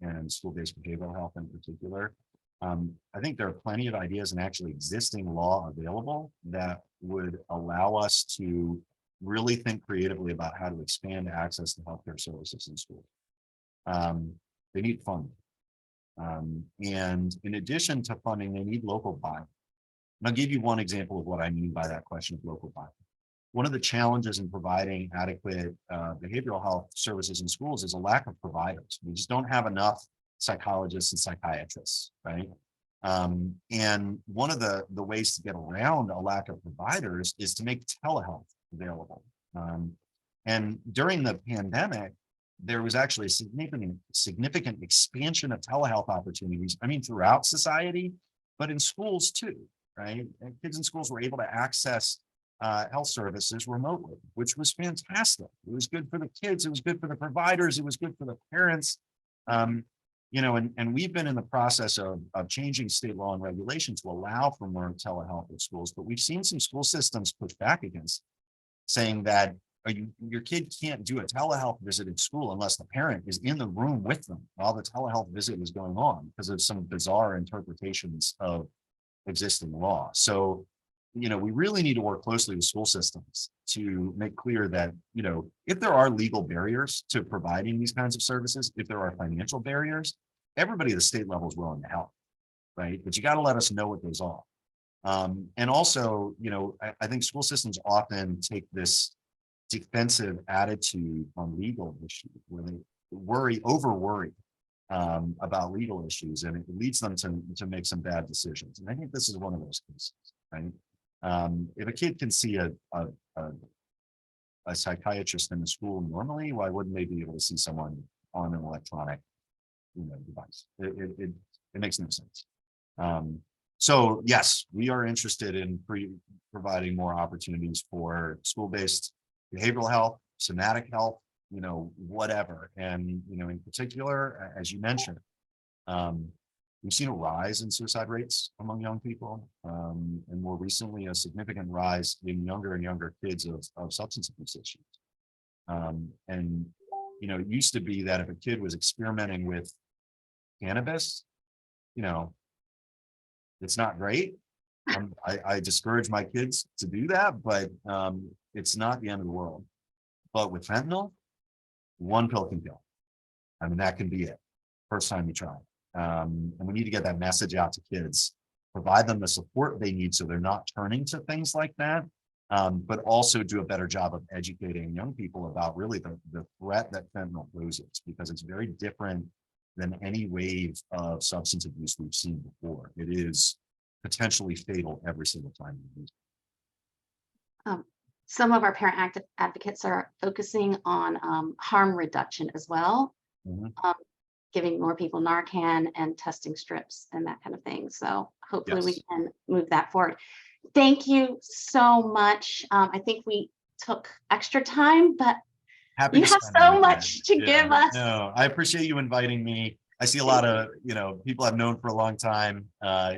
and school-based behavioral health in particular. I think there are plenty of ideas and actually existing law available that would allow us to really think creatively about how to expand access to healthcare services in schools. They need funding. And in addition to funding, they need local buy-in. And I'll give you one example of what I mean by that question of local buy-in. One of the challenges in providing adequate behavioral health services in schools is a lack of providers. We just don't have enough psychologists and psychiatrists, right? And one of the ways to get around a lack of providers is to make telehealth available. And during the pandemic, there was actually a significant expansion of telehealth opportunities. I mean, throughout society, but in schools too, right? And kids in schools were able to access health services remotely, which was fantastic. It was good for the kids. It was good for the providers. It was good for the parents. You know, and we've been in the process of changing state law and regulation to allow for more telehealth at schools, but we've seen some school systems push back against, saying that your kid can't do a telehealth visit at school unless the parent is in the room with them while the telehealth visit is going on, because of some bizarre interpretations of existing law. So, you know, we really need to work closely with school systems to make clear that, you know, if there are legal barriers to providing these kinds of services, if there are financial barriers, everybody at the state level is willing to help, right? But you got to let us know what those are. And also, you know, I think school systems often take this defensive attitude on legal issues where they over worry about legal issues, and it leads them to make some bad decisions. And I think this is one of those cases, right? If a kid can see a psychiatrist in the school normally, why wouldn't they be able to see someone on an electronic, you know, device? It makes no sense. So yes, we are interested in providing more opportunities for school-based behavioral health, somatic health, you know, whatever. And, you know, in particular, as you mentioned, we've seen a rise in suicide rates among young people, and more recently, a significant rise in younger and younger kids of substance abuse issues. And, you know, it used to be that if a kid was experimenting with cannabis, you know, it's not great. I discourage my kids to do that, but it's not the end of the world. But with fentanyl, one pill can kill. I mean, that can be it. First time you try it. And we need to get that message out to kids, provide them the support they need so they're not turning to things like that, but also do a better job of educating young people about really the threat that fentanyl poses, because it's very different than any wave of substance abuse we've seen before. It is potentially fatal every single time you use it. Some of our parent advocates are focusing on harm reduction as well. Mhm. Giving more people Narcan and testing strips and that kind of thing. So hopefully we Yes. can move that forward. Thank you so much. I think we took extra time, but Happy you to have spend it so with much to you. give us. No, I appreciate you inviting me. I see a lot of, you know, people I've known for a long time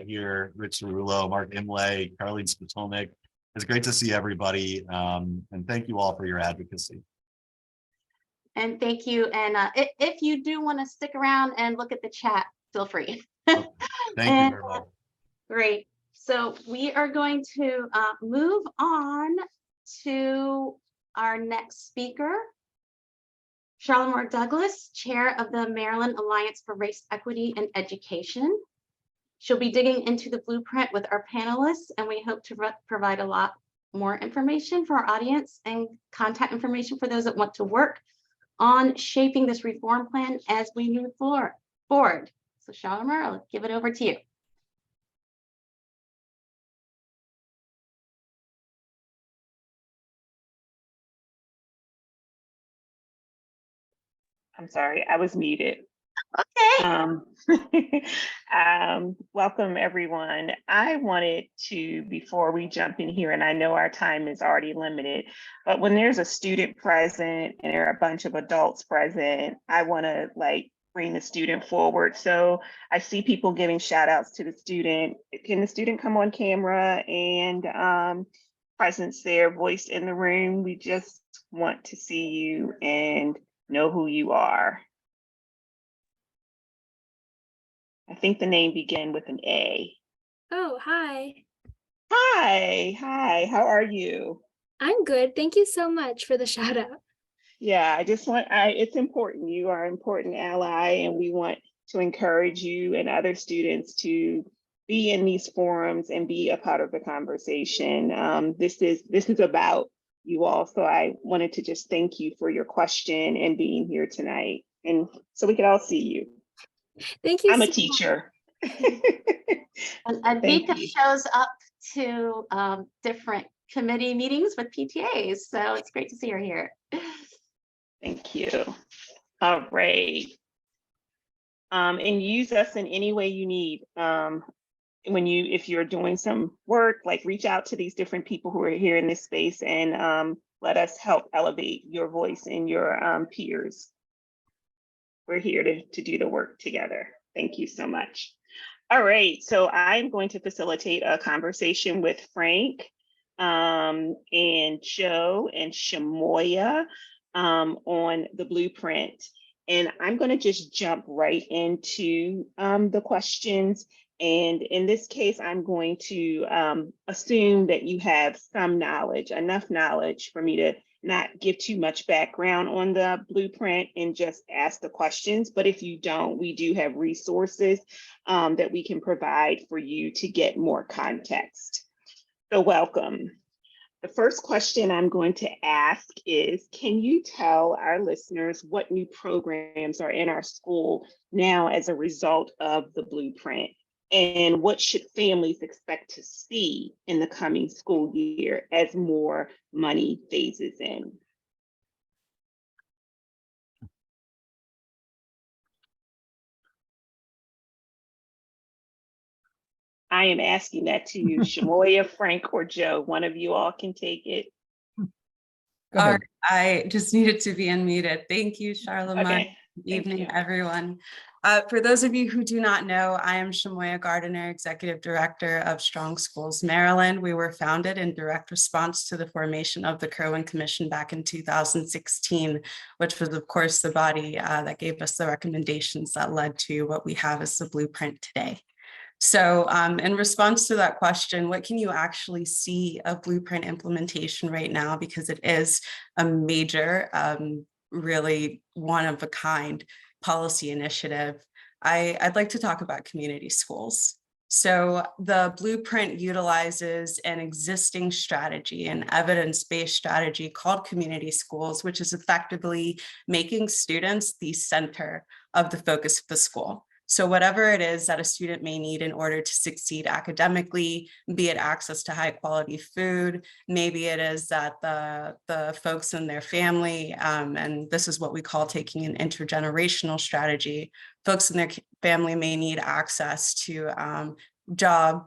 here, Rich Cerullo, Mark Imlay, Carlene Spitolnik. It's great to see everybody. And thank you all for your advocacy. And thank you. And if you do want to stick around and look at the chat, feel free. Okay. Thank you very much. Great. So we are going to move on to our next speaker, Charlotte Moore Douglas, Chair of the Maryland Alliance for Race Equity and Education. She'll be digging into the blueprint with our panelists, and we hope to provide a lot more information for our audience and contact information for those that want to work on shaping this reform plan as we move forward. So Charlotte Moore, I'll give it over to you. I'm sorry, I was muted. Okay. Welcome everyone. I wanted to, before we jump in here, and I know our time is already limited, but when there's a student present and there are a bunch of adults present, I want to bring the student forward. So I see people giving shout outs to the student. Can the student come on camera and presence there, voice in the room? We just want to see you and know who you are. I think the name began with an A. Oh, hi. Hi, how are you? I'm good. Thank you so much for the shout out. Yeah, it's important. You are an important ally, and we want to encourage you and other students to be in these forums and be a part of the conversation. This is about you all. So I wanted to just thank you for your question and being here tonight. And so we could all see you. Thank you. I'm a so teacher. And Advika shows up to different committee meetings with PTAs. So it's great to see her here. Thank you. All right. And use us in any way you need. if you're doing some work, like reach out to these different people who are here in this space and let us help elevate your voice and your peers. We're here to do the work together. Thank you so much. All right, so I'm going to facilitate a conversation with Frank and Joe and Shamoya on the blueprint. And I'm going to just jump right into the questions. And in this case, I'm going to assume that you have some knowledge, enough knowledge for me to not give too much background on the blueprint and just ask the questions. But if you don't, we do have resources that we can provide for you to get more context. So welcome. The first question I'm going to ask is, can you tell our listeners what new programs are in our school now as a result of the blueprint? And what should families expect to see in the coming school year as more money phases in? I am asking that to you, Shamoya, Frank, or Joe. One of you all can take it. Go ahead. I just needed to be unmuted. Thank you, Charlamagne. Okay. Good evening, you. everyone. For those of you who do not know, I am Shamoya Gardiner, Executive Director of Strong Schools Maryland. We were founded in direct response to the formation of the Kerwin Commission back in 2016, which was, of course, the body that gave us the recommendations that led to what we have as the blueprint today. So in response to that question, what can you actually see of blueprint implementation right now? Because it is a major, really one of a kind policy initiative. I'd like to talk about community schools. So the blueprint utilizes an existing strategy, an evidence-based strategy called community schools, which is effectively making students the center of the focus of the school. So whatever it is that a student may need in order to succeed academically, be it access to high quality food, maybe it is that the folks in their family, and this is what we call taking an intergenerational strategy, folks in their family may need access to job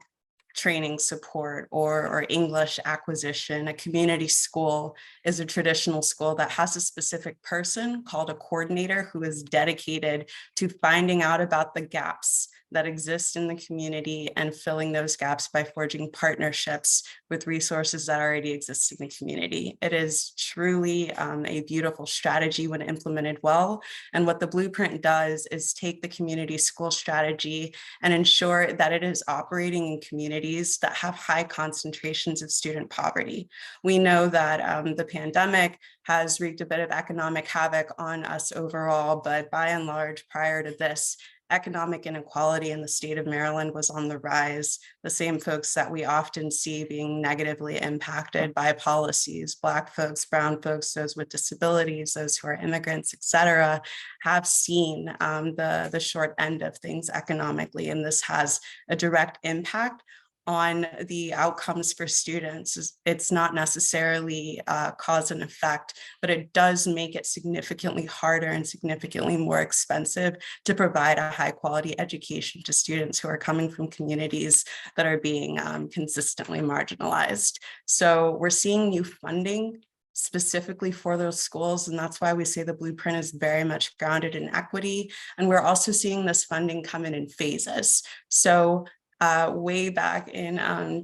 training support or English acquisition. A community school is a traditional school that has a specific person called a coordinator who is dedicated to finding out about the gaps that exist in the community and filling those gaps by forging partnerships with resources that already exist in the community. It is truly a beautiful strategy when implemented well. And what the blueprint does is take the community school strategy and ensure that it is operating in communities that have high concentrations of student poverty. We know that the pandemic has wreaked a bit of economic havoc on us overall, but by and large, prior to this, economic inequality in the state of Maryland was on the rise. The same folks that we often see being negatively impacted by policies, Black folks, brown folks, those with disabilities, those who are immigrants, et cetera, have seen the short end of things economically. And this has a direct impact on the outcomes for students. It's not necessarily cause and effect, but it does make it significantly harder and significantly more expensive to provide a high quality education to students who are coming from communities that are being consistently marginalized. So we're seeing new funding specifically for those schools. And that's why we say the blueprint is very much grounded in equity. And we're also seeing this funding come in phases. So way back in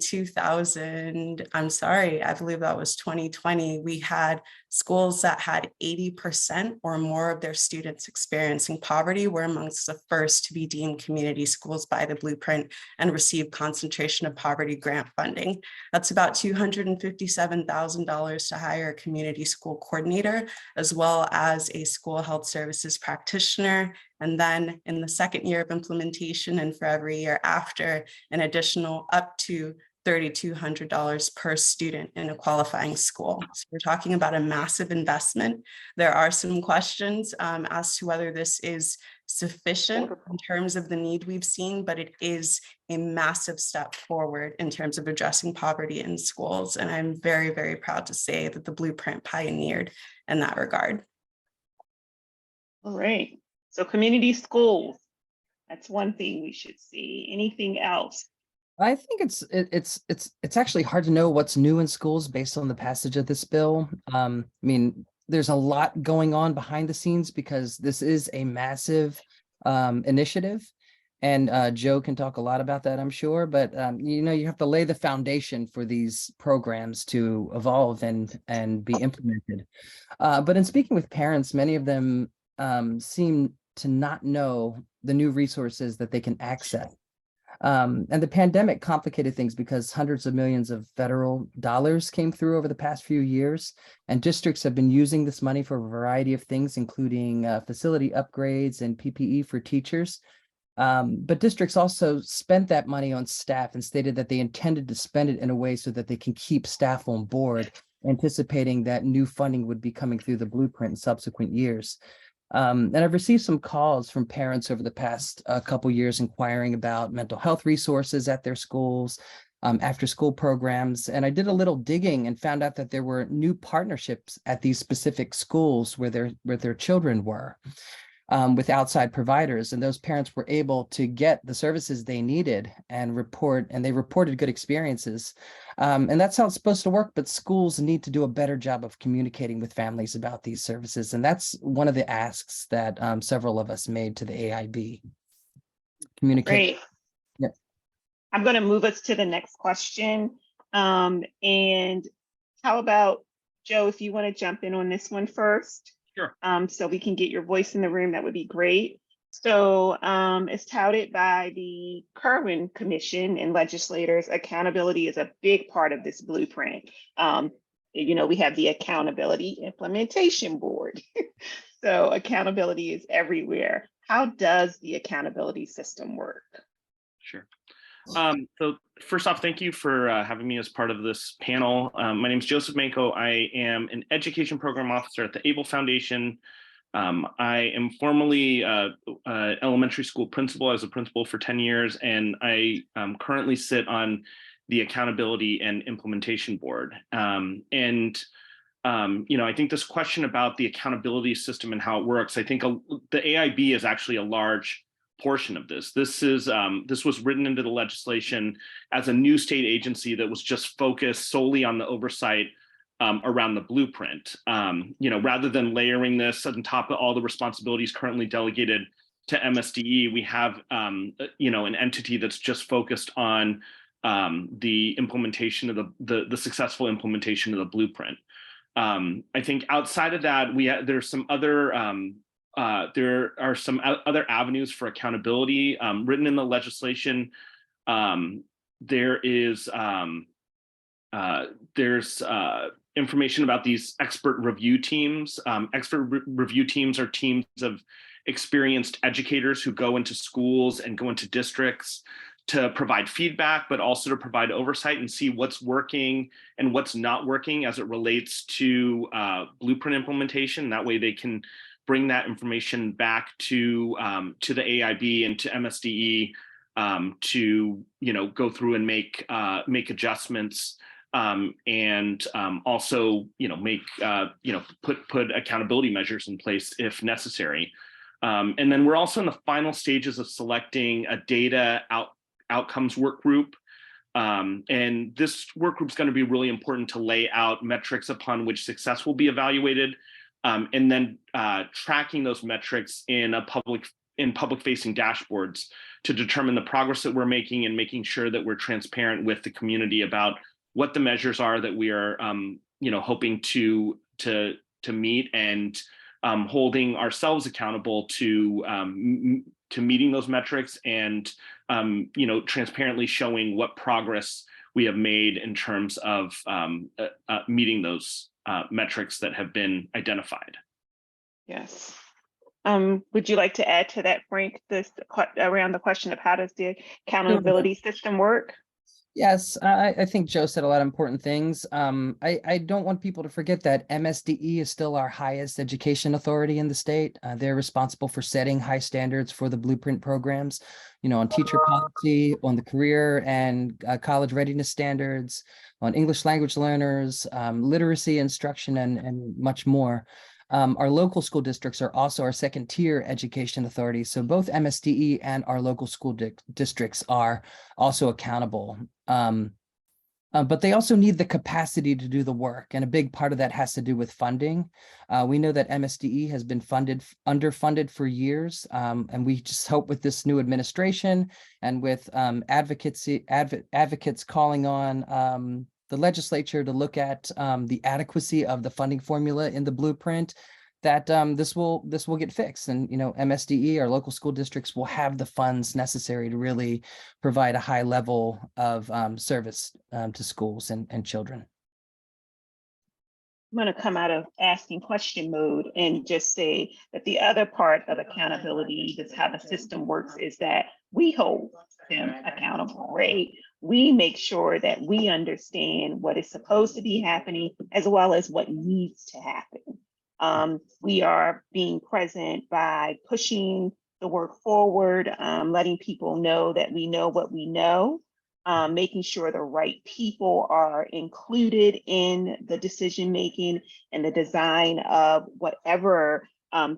2000, I believe that was 2020, we had schools that had 80% or more of their students experiencing poverty were amongst the first to be deemed community schools by the blueprint and receive concentration of poverty grant funding. That's about $257,000 to hire a community school coordinator, as well as a school health services practitioner. And then in the second year of implementation and for every year after, an additional up to $3,200 per student in a qualifying school. So we're talking about a massive investment. There are some questions as to whether this is sufficient in terms of the need we've seen, but it is a massive step forward in terms of addressing poverty in schools. And I'm very, very proud to say that the blueprint pioneered in that regard. All right. So community schools, that's one thing we should see. Anything else? I think it's actually hard to know what's new in schools based on the passage of this bill. I mean, there's a lot going on behind the scenes because this is a massive initiative. And Joe can talk a lot about that, I'm sure. But you know, you have to lay the foundation for these programs to evolve and be implemented. But in speaking with parents, many of them seem to not know the new resources that they can access. And the pandemic complicated things because hundreds of millions of federal dollars came through over the past few years, and districts have been using this money for a variety of things, including facility upgrades and PPE for teachers. But districts also spent that money on staff and stated that they intended to spend it in a way so that they can keep staff on board, anticipating that new funding would be coming through the blueprint in subsequent years. And I've received some calls from parents over the past couple years inquiring about mental health resources at their schools, after school programs. And I did a little digging and found out that there were new partnerships at these specific schools where their children were. With outside providers, and those parents were able to get the services they needed and they reported good experiences. And that's how it's supposed to work, but schools need to do a better job of communicating with families about these services. And that's one of the asks that several of us made to the AIB. Communicate. Great. Yep. I'm going to move us to the next question. And how about, Joe, if you want to jump in on this one first? Sure. So we can get your voice in the room, that would be great. So as touted by the Kerwin Commission and legislators, accountability is a big part of this blueprint. You know, we have the Accountability Implementation Board. So accountability is everywhere. How does the accountability system work? Sure. So first off, thank you for having me as part of this panel. My name is Joseph Mako. I am an education program officer at the Able Foundation. I am formerly elementary school principal. I was a principal for 10 years, and I currently sit on the Accountability and Implementation Board. You know, I think this question about the accountability system and how it works, I think the AIB is actually a large portion of this. This was written into the legislation as a new state agency that was just focused solely on the oversight around the blueprint. You know, rather than layering this on top of all the responsibilities currently delegated to MSDE, we have you know, an entity that's just focused on the implementation of the successful implementation of the blueprint. I think outside of that, there's some other there are some other avenues for accountability written in the legislation. There's information about these expert review teams. Review teams are teams of experienced educators who go into schools and go into districts to provide feedback, but also to provide oversight and see what's working and what's not working as it relates to blueprint implementation. That way they can bring that information back to the AIB and to MSDE to, you know, go through and make adjustments and also, you know, make you know, put accountability measures in place if necessary. And then we're also in the final stages of selecting a data outcomes work group. And this work group is going to be really important to lay out metrics upon which success will be evaluated. And then tracking those metrics in public facing dashboards to determine the progress that we're making and making sure that we're transparent with the community about what the measures are that we are you know, hoping to meet, and holding ourselves accountable to meeting those metrics, and you know, transparently showing what progress we have made in terms of meeting those metrics that have been identified. Yes. Would you like to add to that, Frank, around the question of how does the accountability system work? Yes, I think Joe said a lot of important things. I don't want people to forget that MSDE is still our highest education authority in the state. They're responsible for setting high standards for the blueprint programs, you know, on teacher policy, on the career and college readiness standards, on English language learners, literacy instruction, and much more. Our local school districts are also our second tier education authority. So both MSDE and our local school districts are also accountable. But they also need the capacity to do the work. And a big part of that has to do with funding. We know that MSDE has been underfunded for years. And we just hope with this new administration and with advocates calling on the legislature to look at the adequacy of the funding formula in the blueprint, that this will get fixed. And, MSDE, our local school districts, will have the funds necessary to really provide a high level of service to schools and children. I'm going to come out of asking question mode and just say that the other part of accountability, that's how the system works, is that we hold them accountable, right? We make sure that we understand what is supposed to be happening as well as what needs to happen. We are being present by pushing the work forward, letting people know that we know what we know, making sure the right people are included in the decision-making and the design of whatever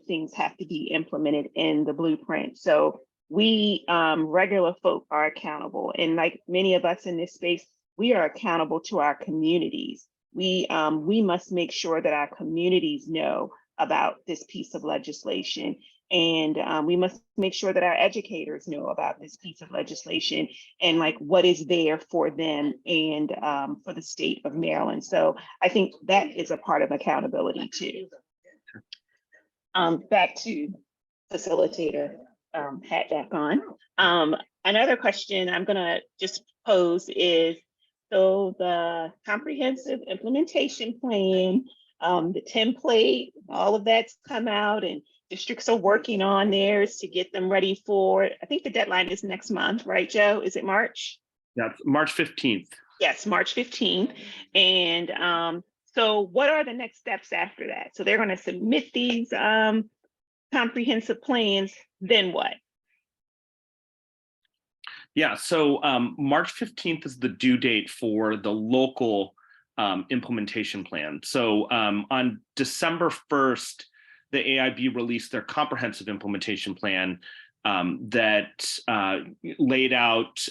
things have to be implemented in the blueprint. So we regular folk are accountable. And like many of us in this space, we are accountable to our communities. We must make sure that our communities know about this piece of legislation. And we must make sure that our educators know about this piece of legislation and like what is there for them and for the state of Maryland. So I think that is a part of accountability too. Back to facilitator, hat back on. Another question I'm gonna just pose is, so the comprehensive implementation plan, the template, all of that's come out and districts are working on theirs to get them ready for, I think the deadline is next month, right, Joe? Is it March? Yeah, March 15th. Yes, March 15th. And so what are the next steps after that? So they're going to submit these comprehensive plans, then what? Yeah, so March 15th is the due date for the local implementation plan. So on December 1st, the AIB released their comprehensive implementation plan that laid out,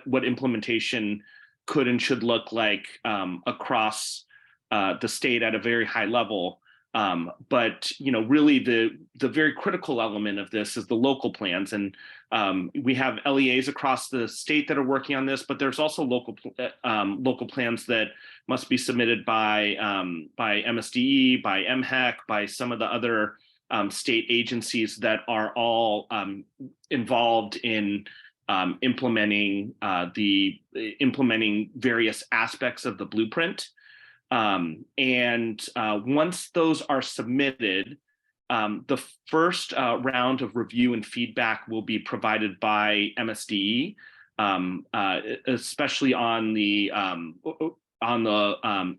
what implementation could and should look like across the state at a very high level. But really the very critical element of this is the local plans, and we have LEAs across the state that are working on this, but there's also local plans that must be submitted by MSDE, by MEC, by some of the other state agencies that are all involved in implementing various aspects of the blueprint. And once those are submitted, the first round of review and feedback will be provided by MSDE, especially on the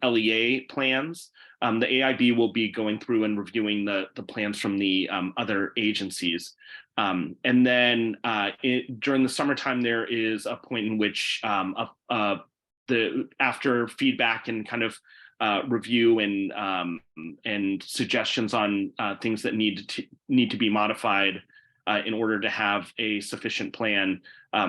LEA plans. The AIB will be going through and reviewing the plans from the other agencies. And then during the summertime, there is a point in which after feedback and kind of review and suggestions on things that need to be modified in order to have a sufficient plan,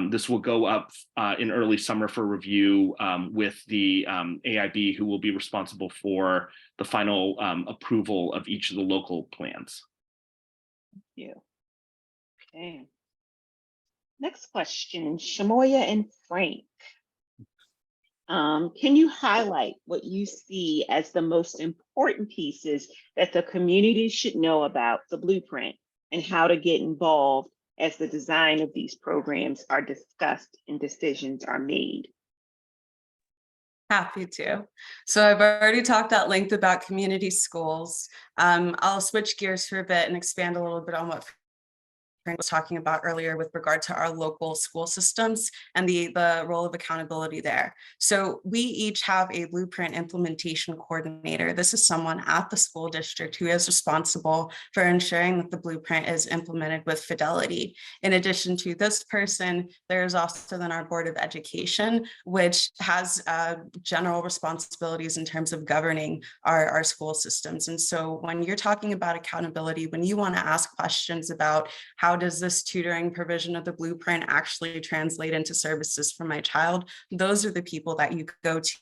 this will go up in early summer for review with the AIB, who will be responsible for the final approval of each of the local plans. Thank you. Okay. Next question, Shamoya and Frank. Can you highlight what you see as the most important pieces that the community should know about the blueprint and how to get involved as the design of these programs are discussed and decisions are made? Happy to. So I've already talked at length about community schools. I'll switch gears for a bit and expand a little bit on what was talking about earlier with regard to our local school systems and the role of accountability there. So we each have a blueprint implementation coordinator. This is someone at the school district who is responsible for ensuring that the blueprint is implemented with fidelity. In addition to this person, there is also then our Board of Education, which has general responsibilities in terms of governing our school systems. And so when you're talking about accountability, when you want to ask questions about how does this tutoring provision of the blueprint actually translate into services for my child, those are the people that you go to.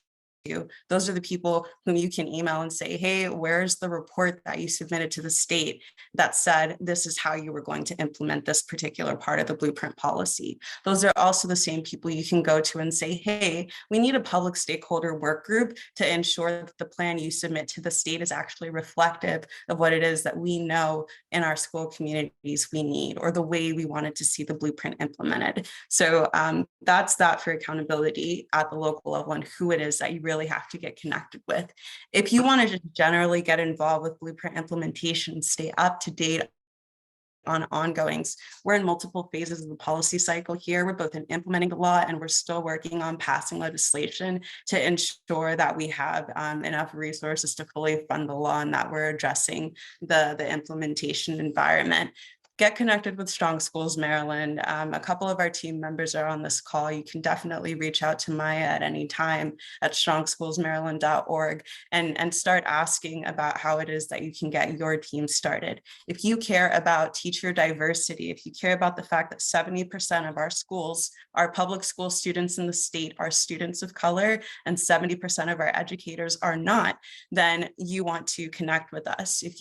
Those are the people whom you can email and say, hey, where's the report that you submitted to the state that said this is how you were going to implement this particular part of the blueprint policy? Those are also the same people you can go to and say, hey, we need a public stakeholder work group to ensure that the plan you submit to the state is actually reflective of what it is that we know in our school communities we need, or the way we wanted to see the blueprint implemented. So that's that for accountability at the local level and who it is that you really have to get connected with. If you want to just generally get involved with blueprint implementation, stay up to date on ongoings, we're in multiple phases of the policy cycle here. We're both in implementing the law and we're still working on passing legislation to ensure that we have enough resources to fully fund the law and that we're addressing the implementation environment. Get connected with Strong Schools Maryland. A couple of our team members are on this call. You can definitely reach out to Maya at any time at strongschoolsmaryland.org and start asking about how it is that you can get your team started. If you care about teacher diversity, if you care about the fact that 70% of our schools, our public school students in the state are students of color and 70% of our educators are not, then you want to connect with us. If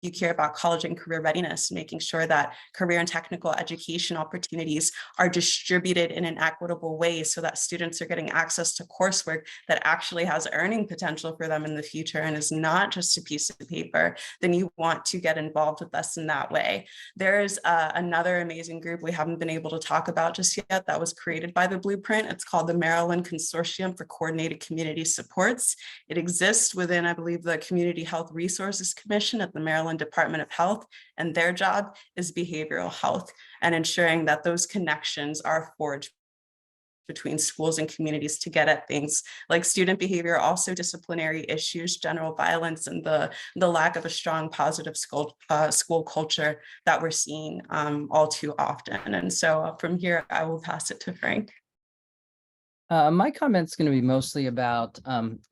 you care about college and career readiness, making sure that career and technical education opportunities are distributed in an equitable way so that students are getting access to coursework that actually has earning potential for them in the future and is not just a piece of paper, then you want to get involved with us in that way. There's another amazing group we haven't been able to talk about just yet that was created by the Blueprint. It's called the Maryland Consortium for Coordinated Community Supports. It exists within, I believe, the Community Health Resources Commission at the Maryland Department of Health, and their job is behavioral health and ensuring that those connections are forged between schools and communities to get at things like student behavior, also disciplinary issues, general violence, and the lack of a strong positive school culture that we're seeing all too often. And so from here, I will pass it to Frank. My comment's going to be mostly about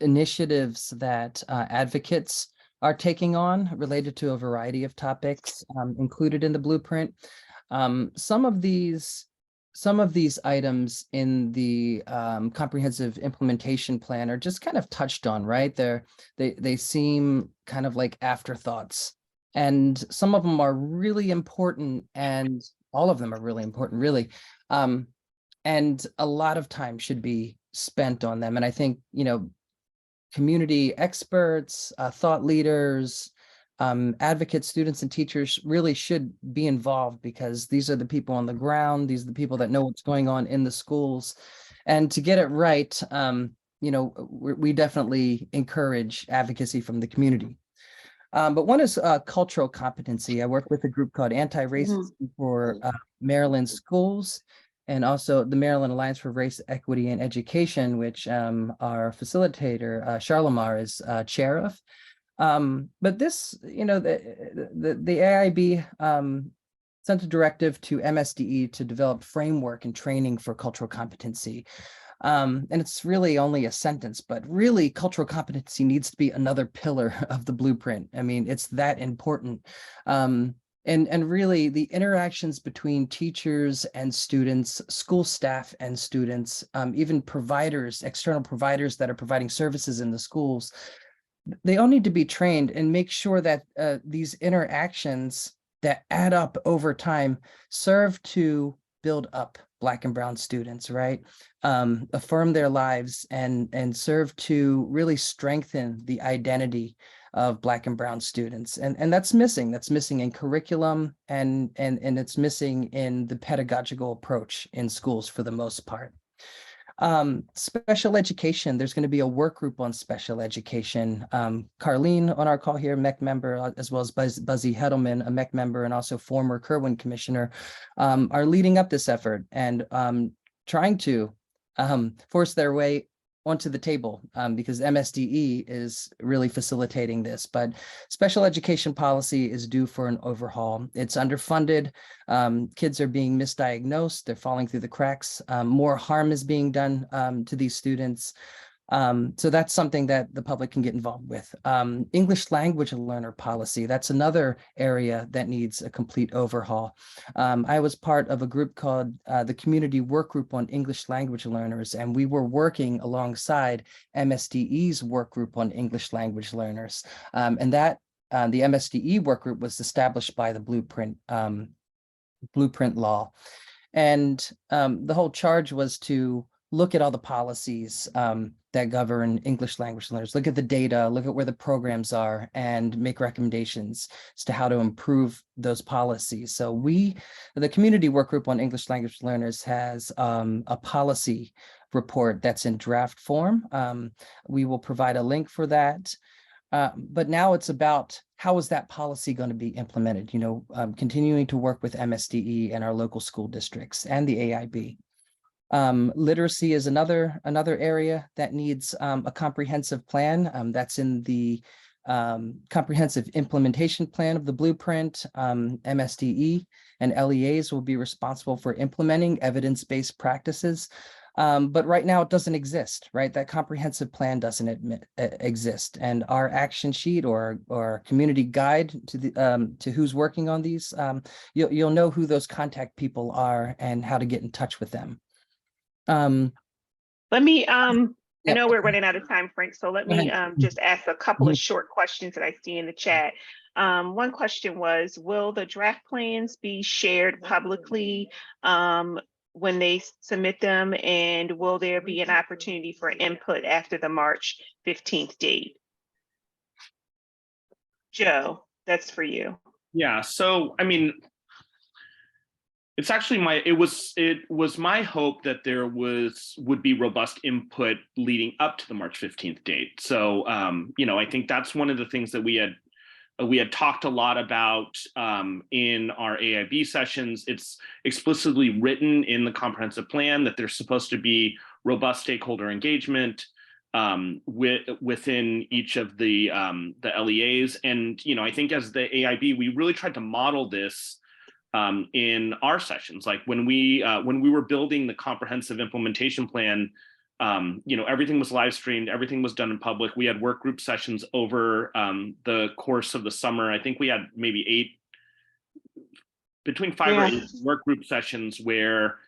initiatives that advocates are taking on related to a variety of topics included in the blueprint. Some of these items in the comprehensive implementation plan are just kind of touched on, right? They seem kind of like afterthoughts, and some of them are really important, and all of them are really important, really. And a lot of time should be spent on them. And I think, community experts, thought leaders, advocates, students, and teachers really should be involved, because these are the people on the ground. These are the people that know what's going on in the schools. And to get it right, we definitely encourage advocacy from the community. But one is cultural competency. I work with a group called Anti-Racism for Maryland Schools, and also the Maryland Alliance for Race, Equity, and Education, which our facilitator, Charlamar, is chair of. But this, the AIB sent a directive to MSDE to develop framework and training for cultural competency. And it's really only a sentence, but really cultural competency needs to be another pillar of the blueprint. I mean, it's that important. And really the interactions between teachers and students, school staff and students, even providers, external providers that are providing services in the schools, they all need to be trained and make sure that these interactions that add up over time serve to build up Black and Brown students, right? Affirm their lives and serve to really strengthen the identity of Black and Brown students. And that's missing. That's missing in curriculum, and it's missing in the pedagogical approach in schools for the most part. Special education, there's going to be a work group on special education. Carlene on our call here, MEC member, as well as Buzzy Hedelman, a MEC member and also former Kerwin commissioner, are leading up this effort and trying to force their way onto the table because MSDE is really facilitating this. But special education policy is due for an overhaul. It's underfunded. Kids are being misdiagnosed. They're falling through the cracks. More harm is being done to these students. So that's something that the public can get involved with. English language learner policy, that's another area that needs a complete overhaul. I was part of a group called the Community Work Group on English Language Learners, and we were working alongside MSDE's work group on English language learners. And that the MSDE work group was established by the Blueprint law. And the whole charge was to look at all the policies that govern English language learners, look at the data, look at where the programs are, and make recommendations as to how to improve those policies. So the Community Work Group on English Language Learners has a policy report that's in draft form. We will provide a link for that. But now it's about how is that policy going to be implemented, continuing to work with MSDE and our local school districts and the AIB. Literacy is another area that needs a comprehensive plan. That's in the comprehensive implementation plan of the blueprint. MSDE and LEAs will be responsible for implementing evidence-based practices. But right now it doesn't exist, right? That comprehensive plan doesn't exist. And our action sheet or community guide to who's working on these, you'll know who those contact people are and how to get in touch with them. Let me, I Yep. know we're running out of time, Frank, so let me just ask a couple of short questions that I see in the chat. One question was, will the draft plans be shared publicly when they submit them? And will there be an opportunity for input after the March 15th date? Joe, that's for you. Yeah, so I mean, it's actually it was my hope that there would be robust input leading up to the March 15th date. So I think that's one of the things that we had talked a lot about in our AIB sessions. It's explicitly written in the comprehensive plan that there's supposed to be robust stakeholder engagement within each of the LEAs. And I think as the AIB, we really tried to model this in our sessions. Like when we were building the comprehensive implementation plan, everything was live streamed, everything was done in public. We had work group sessions over the course of the summer. I think we had maybe between 5 or 8 work group sessions where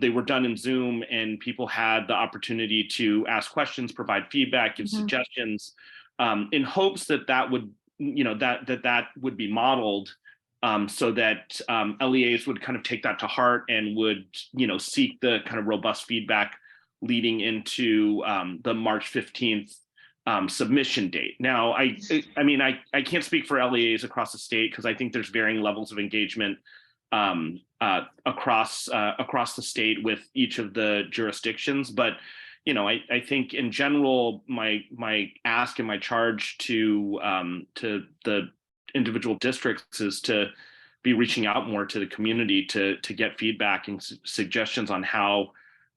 they were done in Zoom, and people had the opportunity to ask questions, provide feedback, give suggestions, in hopes that would, that would be modeled. So that LEAs would kind of take that to heart and would, seek the kind of robust feedback leading into the March 15th submission date. Now, I can't speak for LEAs across the state because I think there's varying levels of engagement across the state with each of the jurisdictions. But I think in general, my ask and my charge to the individual districts is to be reaching out more to the community to get feedback and suggestions on how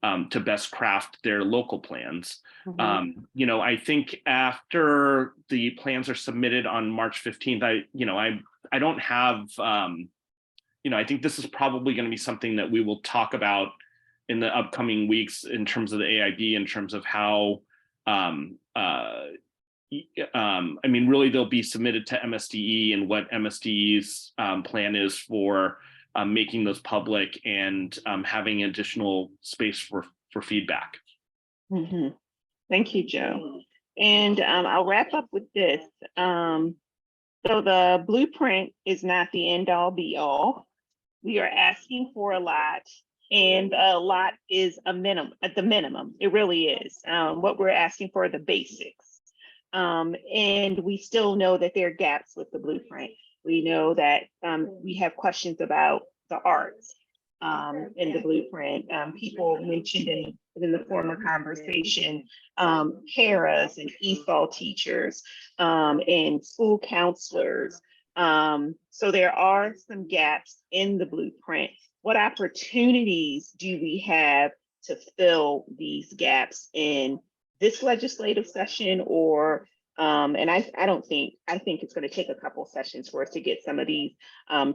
to best craft their local plans. I think after the plans are submitted on March 15th, I don't have, I think this is probably going to be something that we will talk about in the upcoming weeks in terms of the AIB, in terms of how really they'll be submitted to MSDE and what MSDE's plan is for making those public and having additional space for feedback. Thank you, Joe. And I'll wrap up with this. So the blueprint is not the end all be all. We are asking for a lot, and a lot is a minimum, at the minimum. It really is. What we're asking for are the basics. And we still know that there are gaps with the blueprint. We know that we have questions about the arts. in the blueprint. People mentioned in the former conversation, paras and ESOL teachers, and school counselors. So there are some gaps in the blueprint. What opportunities do we have to fill these gaps in this legislative session, or and I think it's going to take a couple sessions for us to get some of these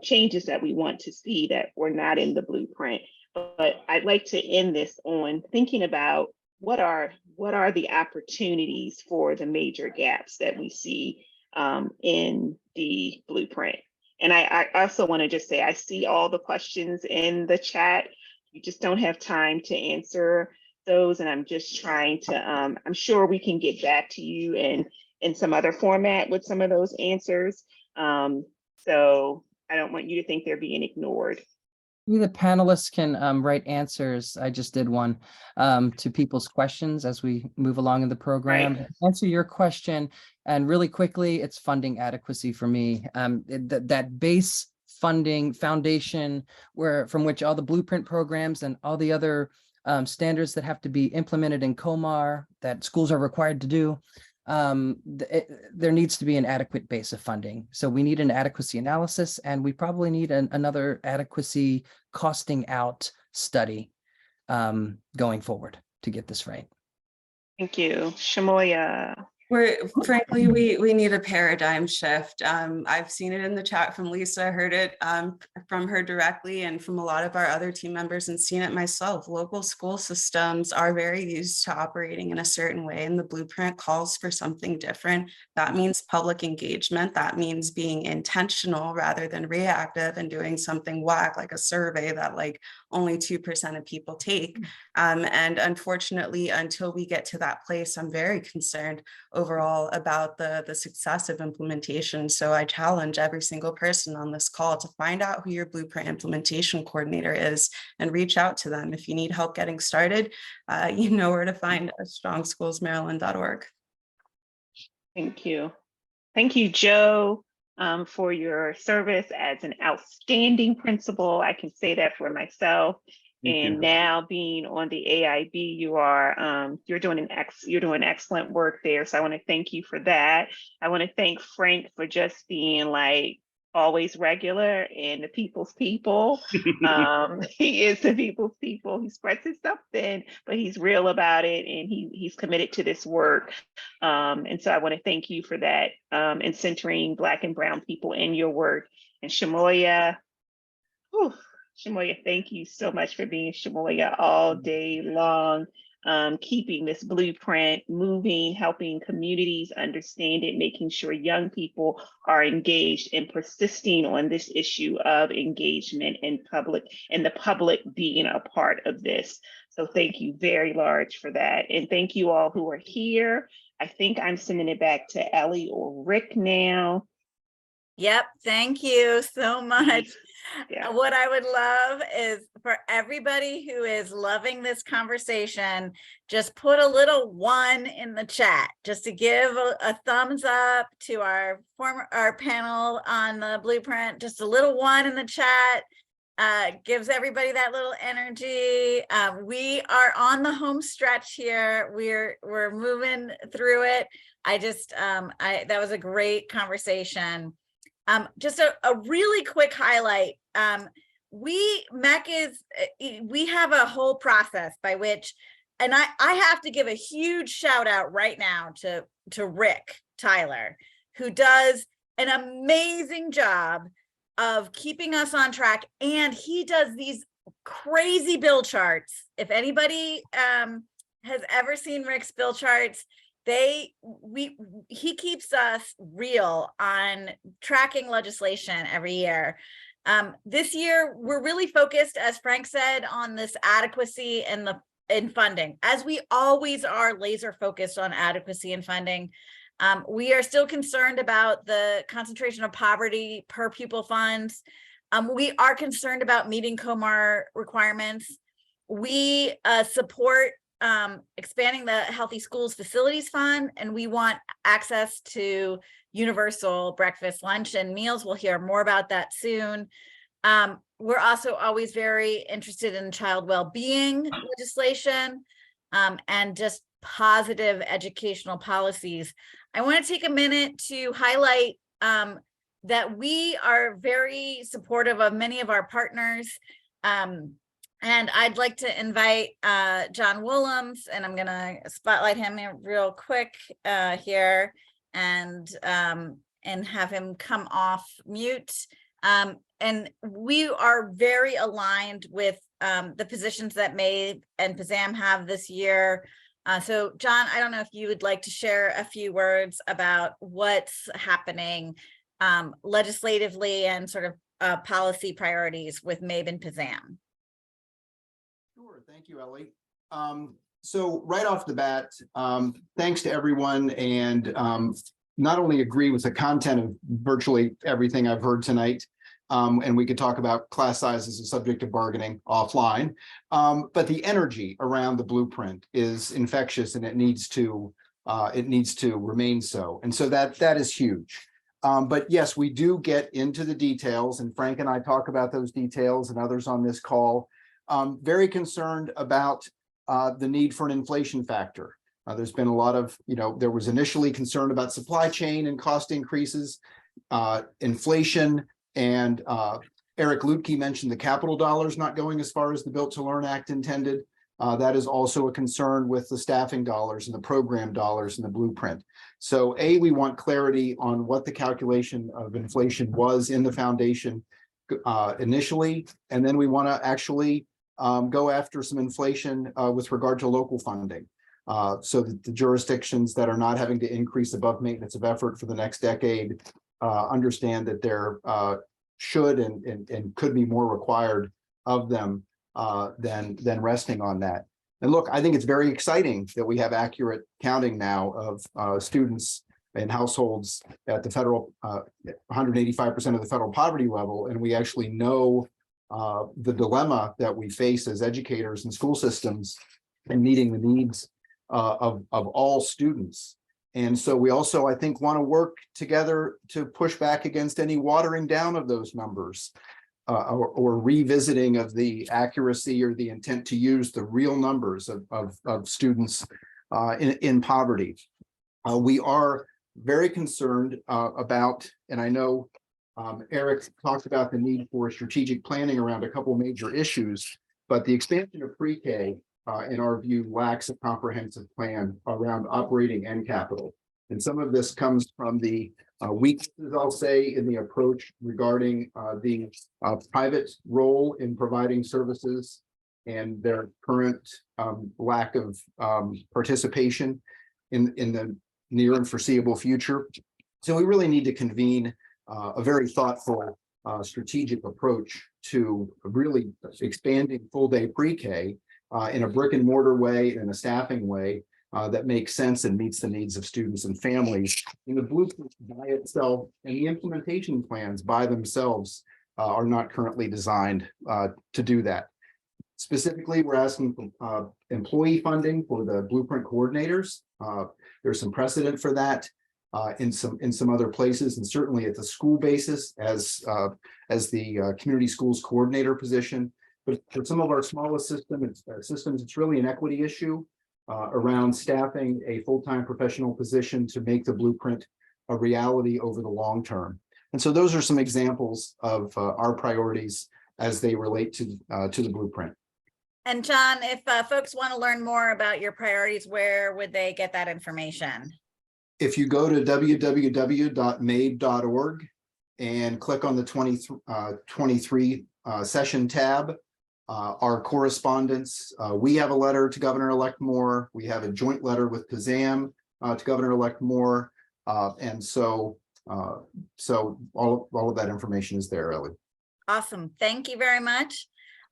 changes that we want to see that were not in the blueprint. But I'd like to end this on thinking about what are the opportunities for the major gaps that we see in the blueprint. And I also want to just say, I see all the questions in the chat. You just don't have time to answer those. And I'm just trying to, I'm sure we can get back to you in some other format with some of those answers. So I don't want you to think they're being ignored. The panelists can write answers. I just did one to people's questions as we move along in the program. Right. Answer your question, and really quickly, it's funding adequacy for me. That base funding foundation from which all the blueprint programs and all the other standards that have to be implemented in COMAR that schools are required to do. There needs to be an adequate base of funding. So we need an adequacy analysis, and we probably need another adequacy costing out study going forward to get this right. Thank you. Shamoya. Frankly, we need a paradigm shift. I've seen it in the chat from Lisa, heard it from her directly and from a lot of our other team members, and seen it myself. Local school systems are very used to operating in a certain way, and the blueprint calls for something different. That means public engagement. That means being intentional rather than reactive and doing something whack like a survey that like only 2% of people take. And unfortunately, until we get to that place, I'm very concerned overall about the success of implementation. So I challenge every single person on this call to find out who your blueprint implementation coordinator is and reach out to them. If you need help getting started, you know where to find us, strongschoolsmaryland.org. Thank you. Thank you, Joe, for your service as an outstanding principal. I can say that for myself. And now being on the AIB, you're doing excellent work there. So I want to thank you for that. I want to thank Frank for just being like always regular and the people's people. He is the people's people. He spreads his stuff thin, but he's real about it, and he's committed to this work. And so I want to thank you for that, and centering Black and Brown people in your work. And Shamoya, Shamoya, thank you so much for being Shamoya all day long, keeping this blueprint moving, helping communities understand it, making sure young people are engaged, and persisting on this issue of engagement in public, and the public being a part of this. So thank you very large for that. And thank you all who are here. I think I'm sending it back to Ellie or Rick now. Yep, thank you so much. Yeah. What I would love is for everybody who is loving this conversation, just put a little 1 in the chat, just to give a thumbs up to our panel on the blueprint. Just a little 1 in the chat gives everybody that little energy. We are on the home stretch here. We're moving through it. That was a great conversation. Just a really quick highlight. MEC we have a whole process by which, and I have to give a huge shout out right now to Rick Tyler, who does an amazing job of keeping us on track. And he does these crazy bill charts. If anybody has ever seen Rick's bill charts, he keeps us real on tracking legislation every year. This year, we're really focused, as Frank said, on this adequacy and in funding, as we always are laser focused on adequacy and funding. We are still concerned about the concentration of poverty per pupil funds. We are concerned about meeting COMAR requirements. We support expanding the Healthy Schools Facilities Fund, and we want access to universal breakfast, lunch, and meals. We'll hear more about that soon. we're also always very interested in child well-being legislation, and just positive educational policies. I want to take a minute to highlight that we are very supportive of many of our partners. And I'd like to invite John Willems, and I'm going to spotlight him real quick here, and have him come off mute. And we are very aligned with the positions that MEC and PZAM have this year. So John, I don't know if you would like to share a few words about what's happening legislatively and sort of policy priorities with MEC and PZAM. Sure, thank you, Ellie. So right off the bat, thanks to everyone, and not only agree with the content of virtually everything I've heard tonight, and we could talk about class size as a subject of bargaining offline, but the energy around the blueprint is infectious, and it needs to remain so. And so that is huge. But yes, we do get into the details, and Frank and I talk about those details, and others on this call. Very concerned about the need for an inflation factor. There's been a lot of, there was initially concern about supply chain and cost increases, inflation, and Eric Luedtke mentioned the capital dollars not going as far as the Built to Learn Act intended. That is also a concern with the staffing dollars and the program dollars in the blueprint. So we want clarity on what the calculation of inflation was in the foundation initially, and then we want to actually go after some inflation with regard to local funding, so that the jurisdictions that are not having to increase above maintenance of effort for the next decade understand that there should and could be more required of them than resting on that. And look, I think it's very exciting that we have accurate counting now of students and households at the federal 185% of the federal poverty level, and we actually know the dilemma that we face as educators and school systems in meeting the needs of all students. And so we also, I think, want to work together to push back against any watering down of those numbers or revisiting of the accuracy or the intent to use the real numbers of students in poverty. We are very concerned about, and I know Eric talked about the need for strategic planning around a couple major issues, but the expansion of pre-K, in our view, lacks a comprehensive plan around operating and capital. And some of this comes from the weaknesses, I'll say, in the approach regarding the private role in providing services and their current lack of participation in the near and foreseeable future. So we really need to convene a very thoughtful strategic approach to really expanding full day pre-K in a brick and mortar way and a staffing way that makes sense and meets the needs of students and families. And the blueprint by itself and the implementation plans by themselves are not currently designed to do that. Specifically, we're asking for employee funding for the blueprint coordinators. There's some precedent for that in some other places, and certainly at the school basis as the community schools coordinator position. But for some of our smallest systems, it's really an equity issue around staffing a full-time professional position to make the blueprint a reality over the long term. And so those are some examples of our priorities as they relate to the blueprint. And John, if folks want to learn more about your priorities, where would they get that information? If you go to www.mabe.org and click on the 23 session tab, our correspondence, we have a letter to Governor-elect Moore. We have a joint letter with PZAM to Governor-elect Moore. And so all of that information is there, Ellie. Awesome. Thank you very much.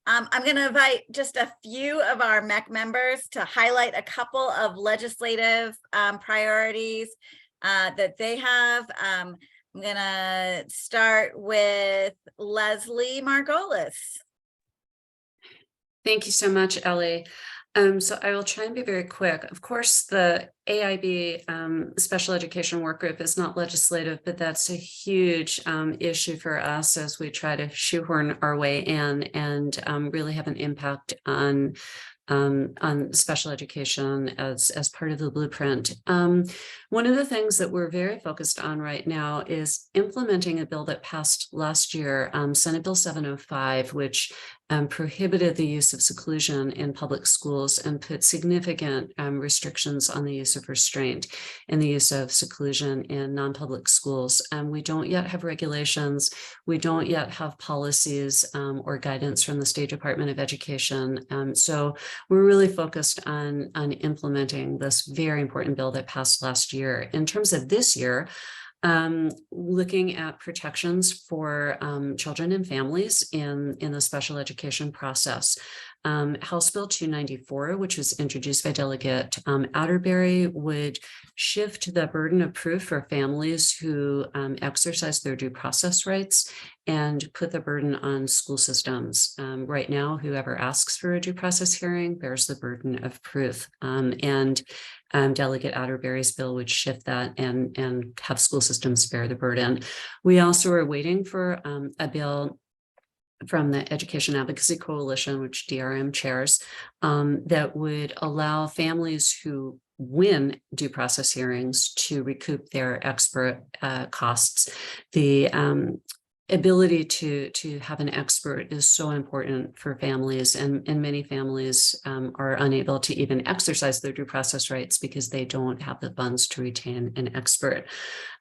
I'm going to invite just a few of our MEC members to highlight a couple of legislative priorities that they have. I'm going to start with Leslie Margolis. Thank you so much, Ellie. So I will try and be very quick. Of course, the AIB Special Education Work Group is not legislative, but that's a huge issue for us as we try to shoehorn our way in and really have an impact on special education as part of the blueprint. One of the things that we're very focused on right now is implementing a bill that passed last year, Senate Bill 705, which prohibited the use of seclusion in public schools and put significant restrictions on the use of restraint and the use of seclusion in non-public schools. We don't yet have regulations. We don't yet have policies or guidance from the State Department of Education. So we're really focused on implementing this very important bill that passed last year. In terms of this year, looking at protections for children and families in the special education process. House Bill 294, which was introduced by Delegate Atterbury, would shift the burden of proof for families who exercise their due process rights and put the burden on school systems. Right now, whoever asks for a due process hearing bears the burden of proof. Delegate Atterbury's bill would shift that and have school systems bear the burden. We also are waiting for a bill from the Education Advocacy Coalition, which DRM chairs, that would allow families who win due process hearings to recoup their expert costs. The ability to have an expert is so important for families, and many families are unable to even exercise their due process rights because they don't have the funds to retain an expert.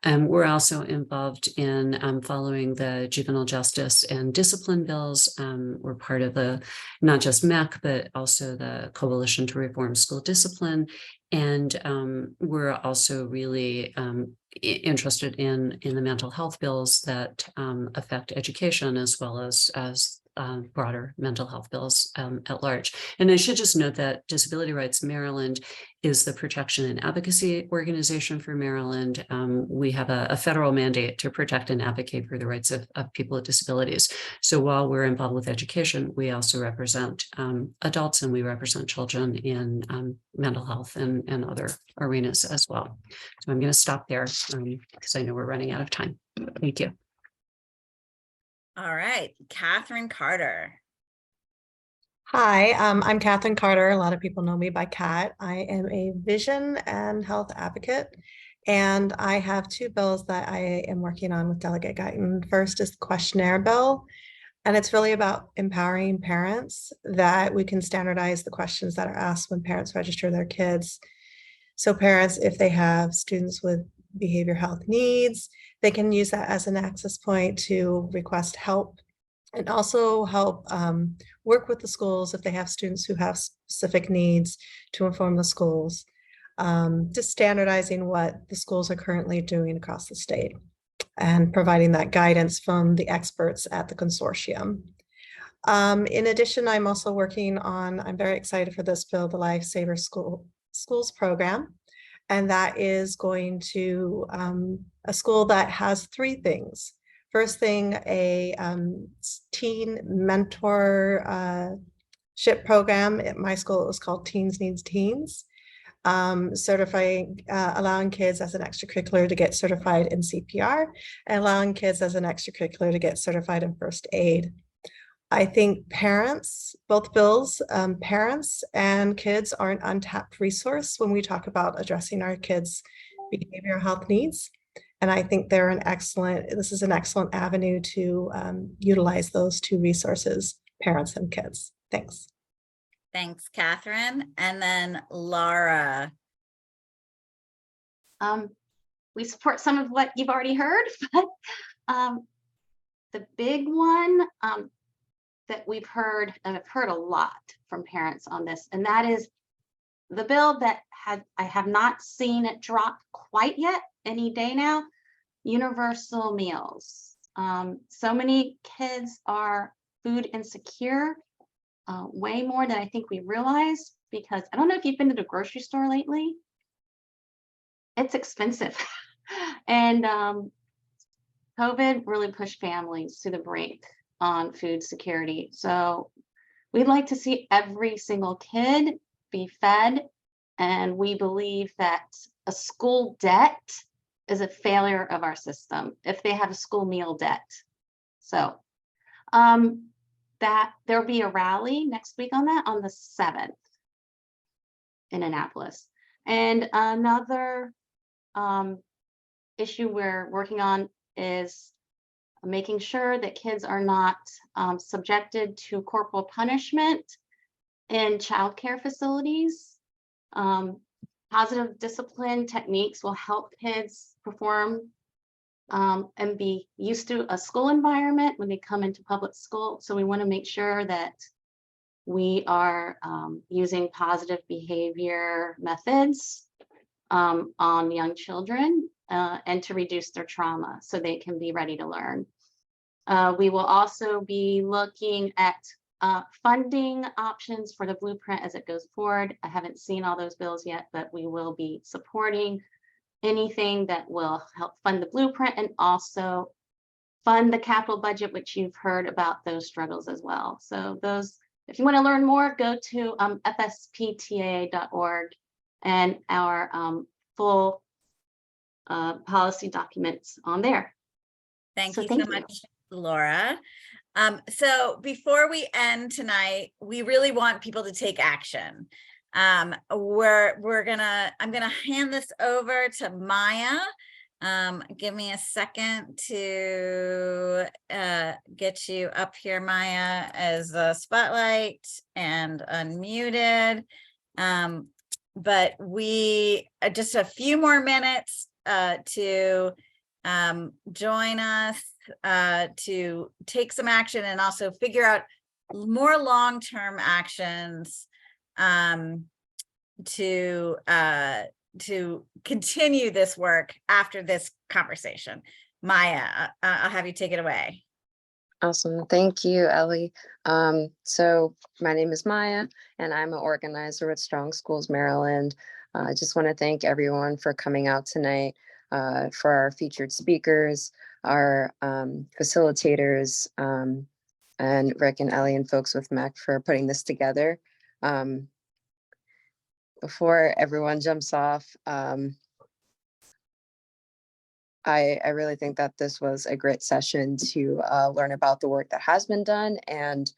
We're also involved in following the juvenile justice and discipline bills. We're part of the not just MEC, but also the Coalition to Reform School Discipline. And we're also really interested in the mental health bills that affect education, as well as broader mental health bills at large. And I should just note that Disability Rights Maryland is the protection and advocacy organization for Maryland. We have a federal mandate to protect and advocate for the rights of people with disabilities. So while we're involved with education, we also represent adults, and we represent children in mental health and other arenas as well. So I'm going to stop there because I know we're running out of time. Thank you. All right, Catherine Carter. Hi, I'm Catherine Carter. A lot of people know me by Kat. I am a vision and health advocate, and I have two bills that I am working on with Delegate Guyton. First is the questionnaire bill, and it's really about empowering parents that we can standardize the questions that are asked when parents register their kids. So parents, if they have students with behavior health needs, they can use that as an access point to request help, and also help work with the schools if they have students who have specific needs to inform the schools, just standardizing what the schools are currently doing across the state and providing that guidance from the experts at the consortium. In addition, I'm also working on, I'm very excited for this bill, the Lifesaver Schools program. And that is going to a school that has three things. First thing, a teen mentorship program. At my school, it was called Teens Needs Teens. Certifying, allowing kids as an extracurricular to get certified in CPR, and allowing kids as an extracurricular to get certified in first aid. I think parents, both bills, parents and kids are an untapped resource when we talk about addressing our kids' behavioral health needs. And I think this is an excellent avenue to utilize those two resources, parents and kids. Thanks. Thanks, Catherine. And then Laura. We support some of what you've already heard, but the big one that we've heard, and I've heard a lot from parents on this, and that is the bill that I have not seen it drop quite yet, any day now, universal meals. So many kids are food insecure, way more than I think we realize, because I don't know if you've been to the grocery store lately. It's expensive. And COVID really pushed families to the brink on food security. So we'd like to see every single kid be fed. And we believe that a school debt is a failure of our system if they have a school meal debt. So that there'll be a rally next week on that on the 7th in Annapolis. And another issue we're working on is making sure that kids are not subjected to corporal punishment in childcare facilities. Positive discipline techniques will help kids perform and be used to a school environment when they come into public school. So we want to make sure that we are using positive behavior methods on young children and to reduce their trauma so they can be ready to learn. We will also be looking at funding options for the blueprint as it goes forward. I haven't seen all those bills yet, but we will be supporting anything that will help fund the blueprint and also fund the capital budget, which you've heard about those struggles as well. So those, if you want to learn more, go to fspta.org and our full policy documents on there. Thank So you thank so you. much, Laura. So before we end tonight, we really want people to take action. I'm gonna hand this over to Maya. Give me a second to get you up here, Maya, as a spotlight and unmuted. But we just a few more minutes to join us to take some action and also figure out more long-term actions to continue this work after this conversation. Maya, I'll have you take it away. Awesome. Thank you, Ellie. So my name is Maya, and I'm an organizer with Strong Schools Maryland. I just want to thank everyone for coming out tonight, for our featured speakers, our facilitators, and Rick and Ellie and folks with MEC for putting this together. Before everyone jumps off, I really think that this was a great session to learn about the work that has been done and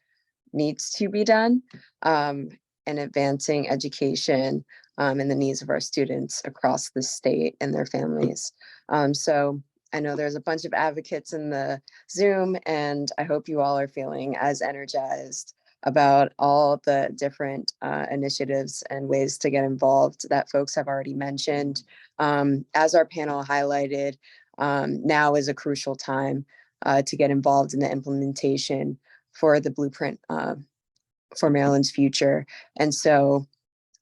needs to be done in advancing education and the needs of our students across the state and their families. So I know there's a bunch of advocates in the Zoom, and I hope you all are feeling as energized about all the different initiatives and ways to get involved that folks have already mentioned. As our panel highlighted, now is a crucial time to get involved in the implementation for the blueprint for Maryland's future. And so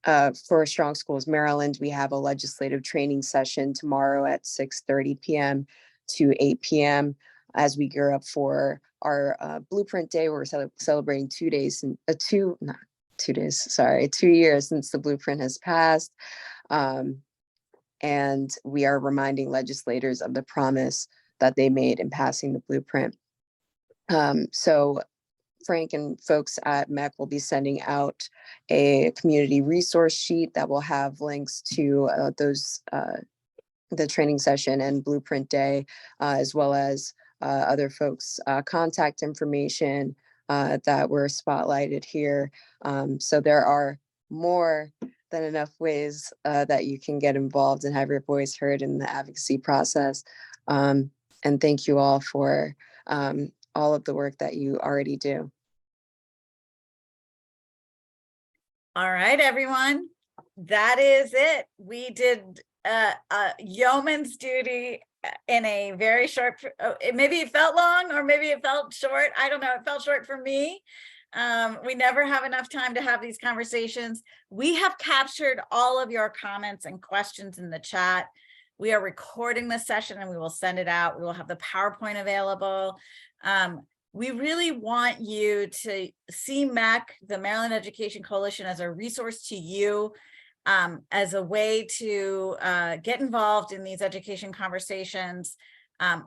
for Strong Schools Maryland, we have a legislative training session tomorrow at 6:30 p.m. to 8 p.m. as we gear up for our Blueprint Day. We're celebrating 2 days and 2 years since the blueprint has passed. And we are reminding legislators of the promise that they made in passing the blueprint. So Frank and folks at MEC will be sending out a community resource sheet that will have links to the training session and Blueprint Day, as well as other folks' contact information that were spotlighted here. So there are more than enough ways that you can get involved and have your voice heard in the advocacy process. And thank you all for all of the work that you already do. All right, everyone, that is it. We did yeoman's duty in a very short, maybe it felt long or maybe it felt short. I don't know, it felt short for me. We never have enough time to have these conversations. We have captured all of your comments and questions in the chat. We are recording this session and we will send it out. We will have the PowerPoint available. We really want you to see MEC, the Maryland Education Coalition, as a resource to you, as a way to get involved in these education conversations.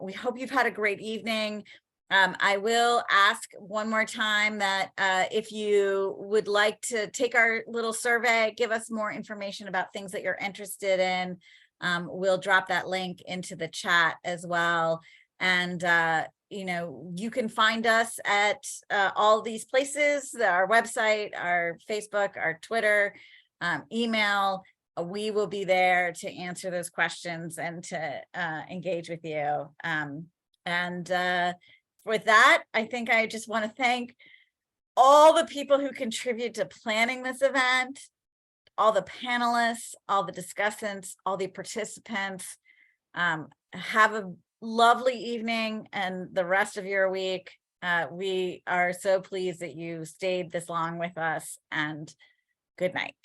We hope you've had a great evening. I will ask one more time that if you would like to take our little survey, give us more information about things that you're interested in. We'll drop that link into the chat as well. And you know, you can find us at all these places, our website, our Facebook, our Twitter, email. We will be there to answer those questions and to engage with you. With that, I think I just want to thank all the people who contribute to planning this event, all the panelists, all the discussants, all the participants. Have a lovely evening and the rest of your week. We are so pleased that you stayed this long with us, and good night.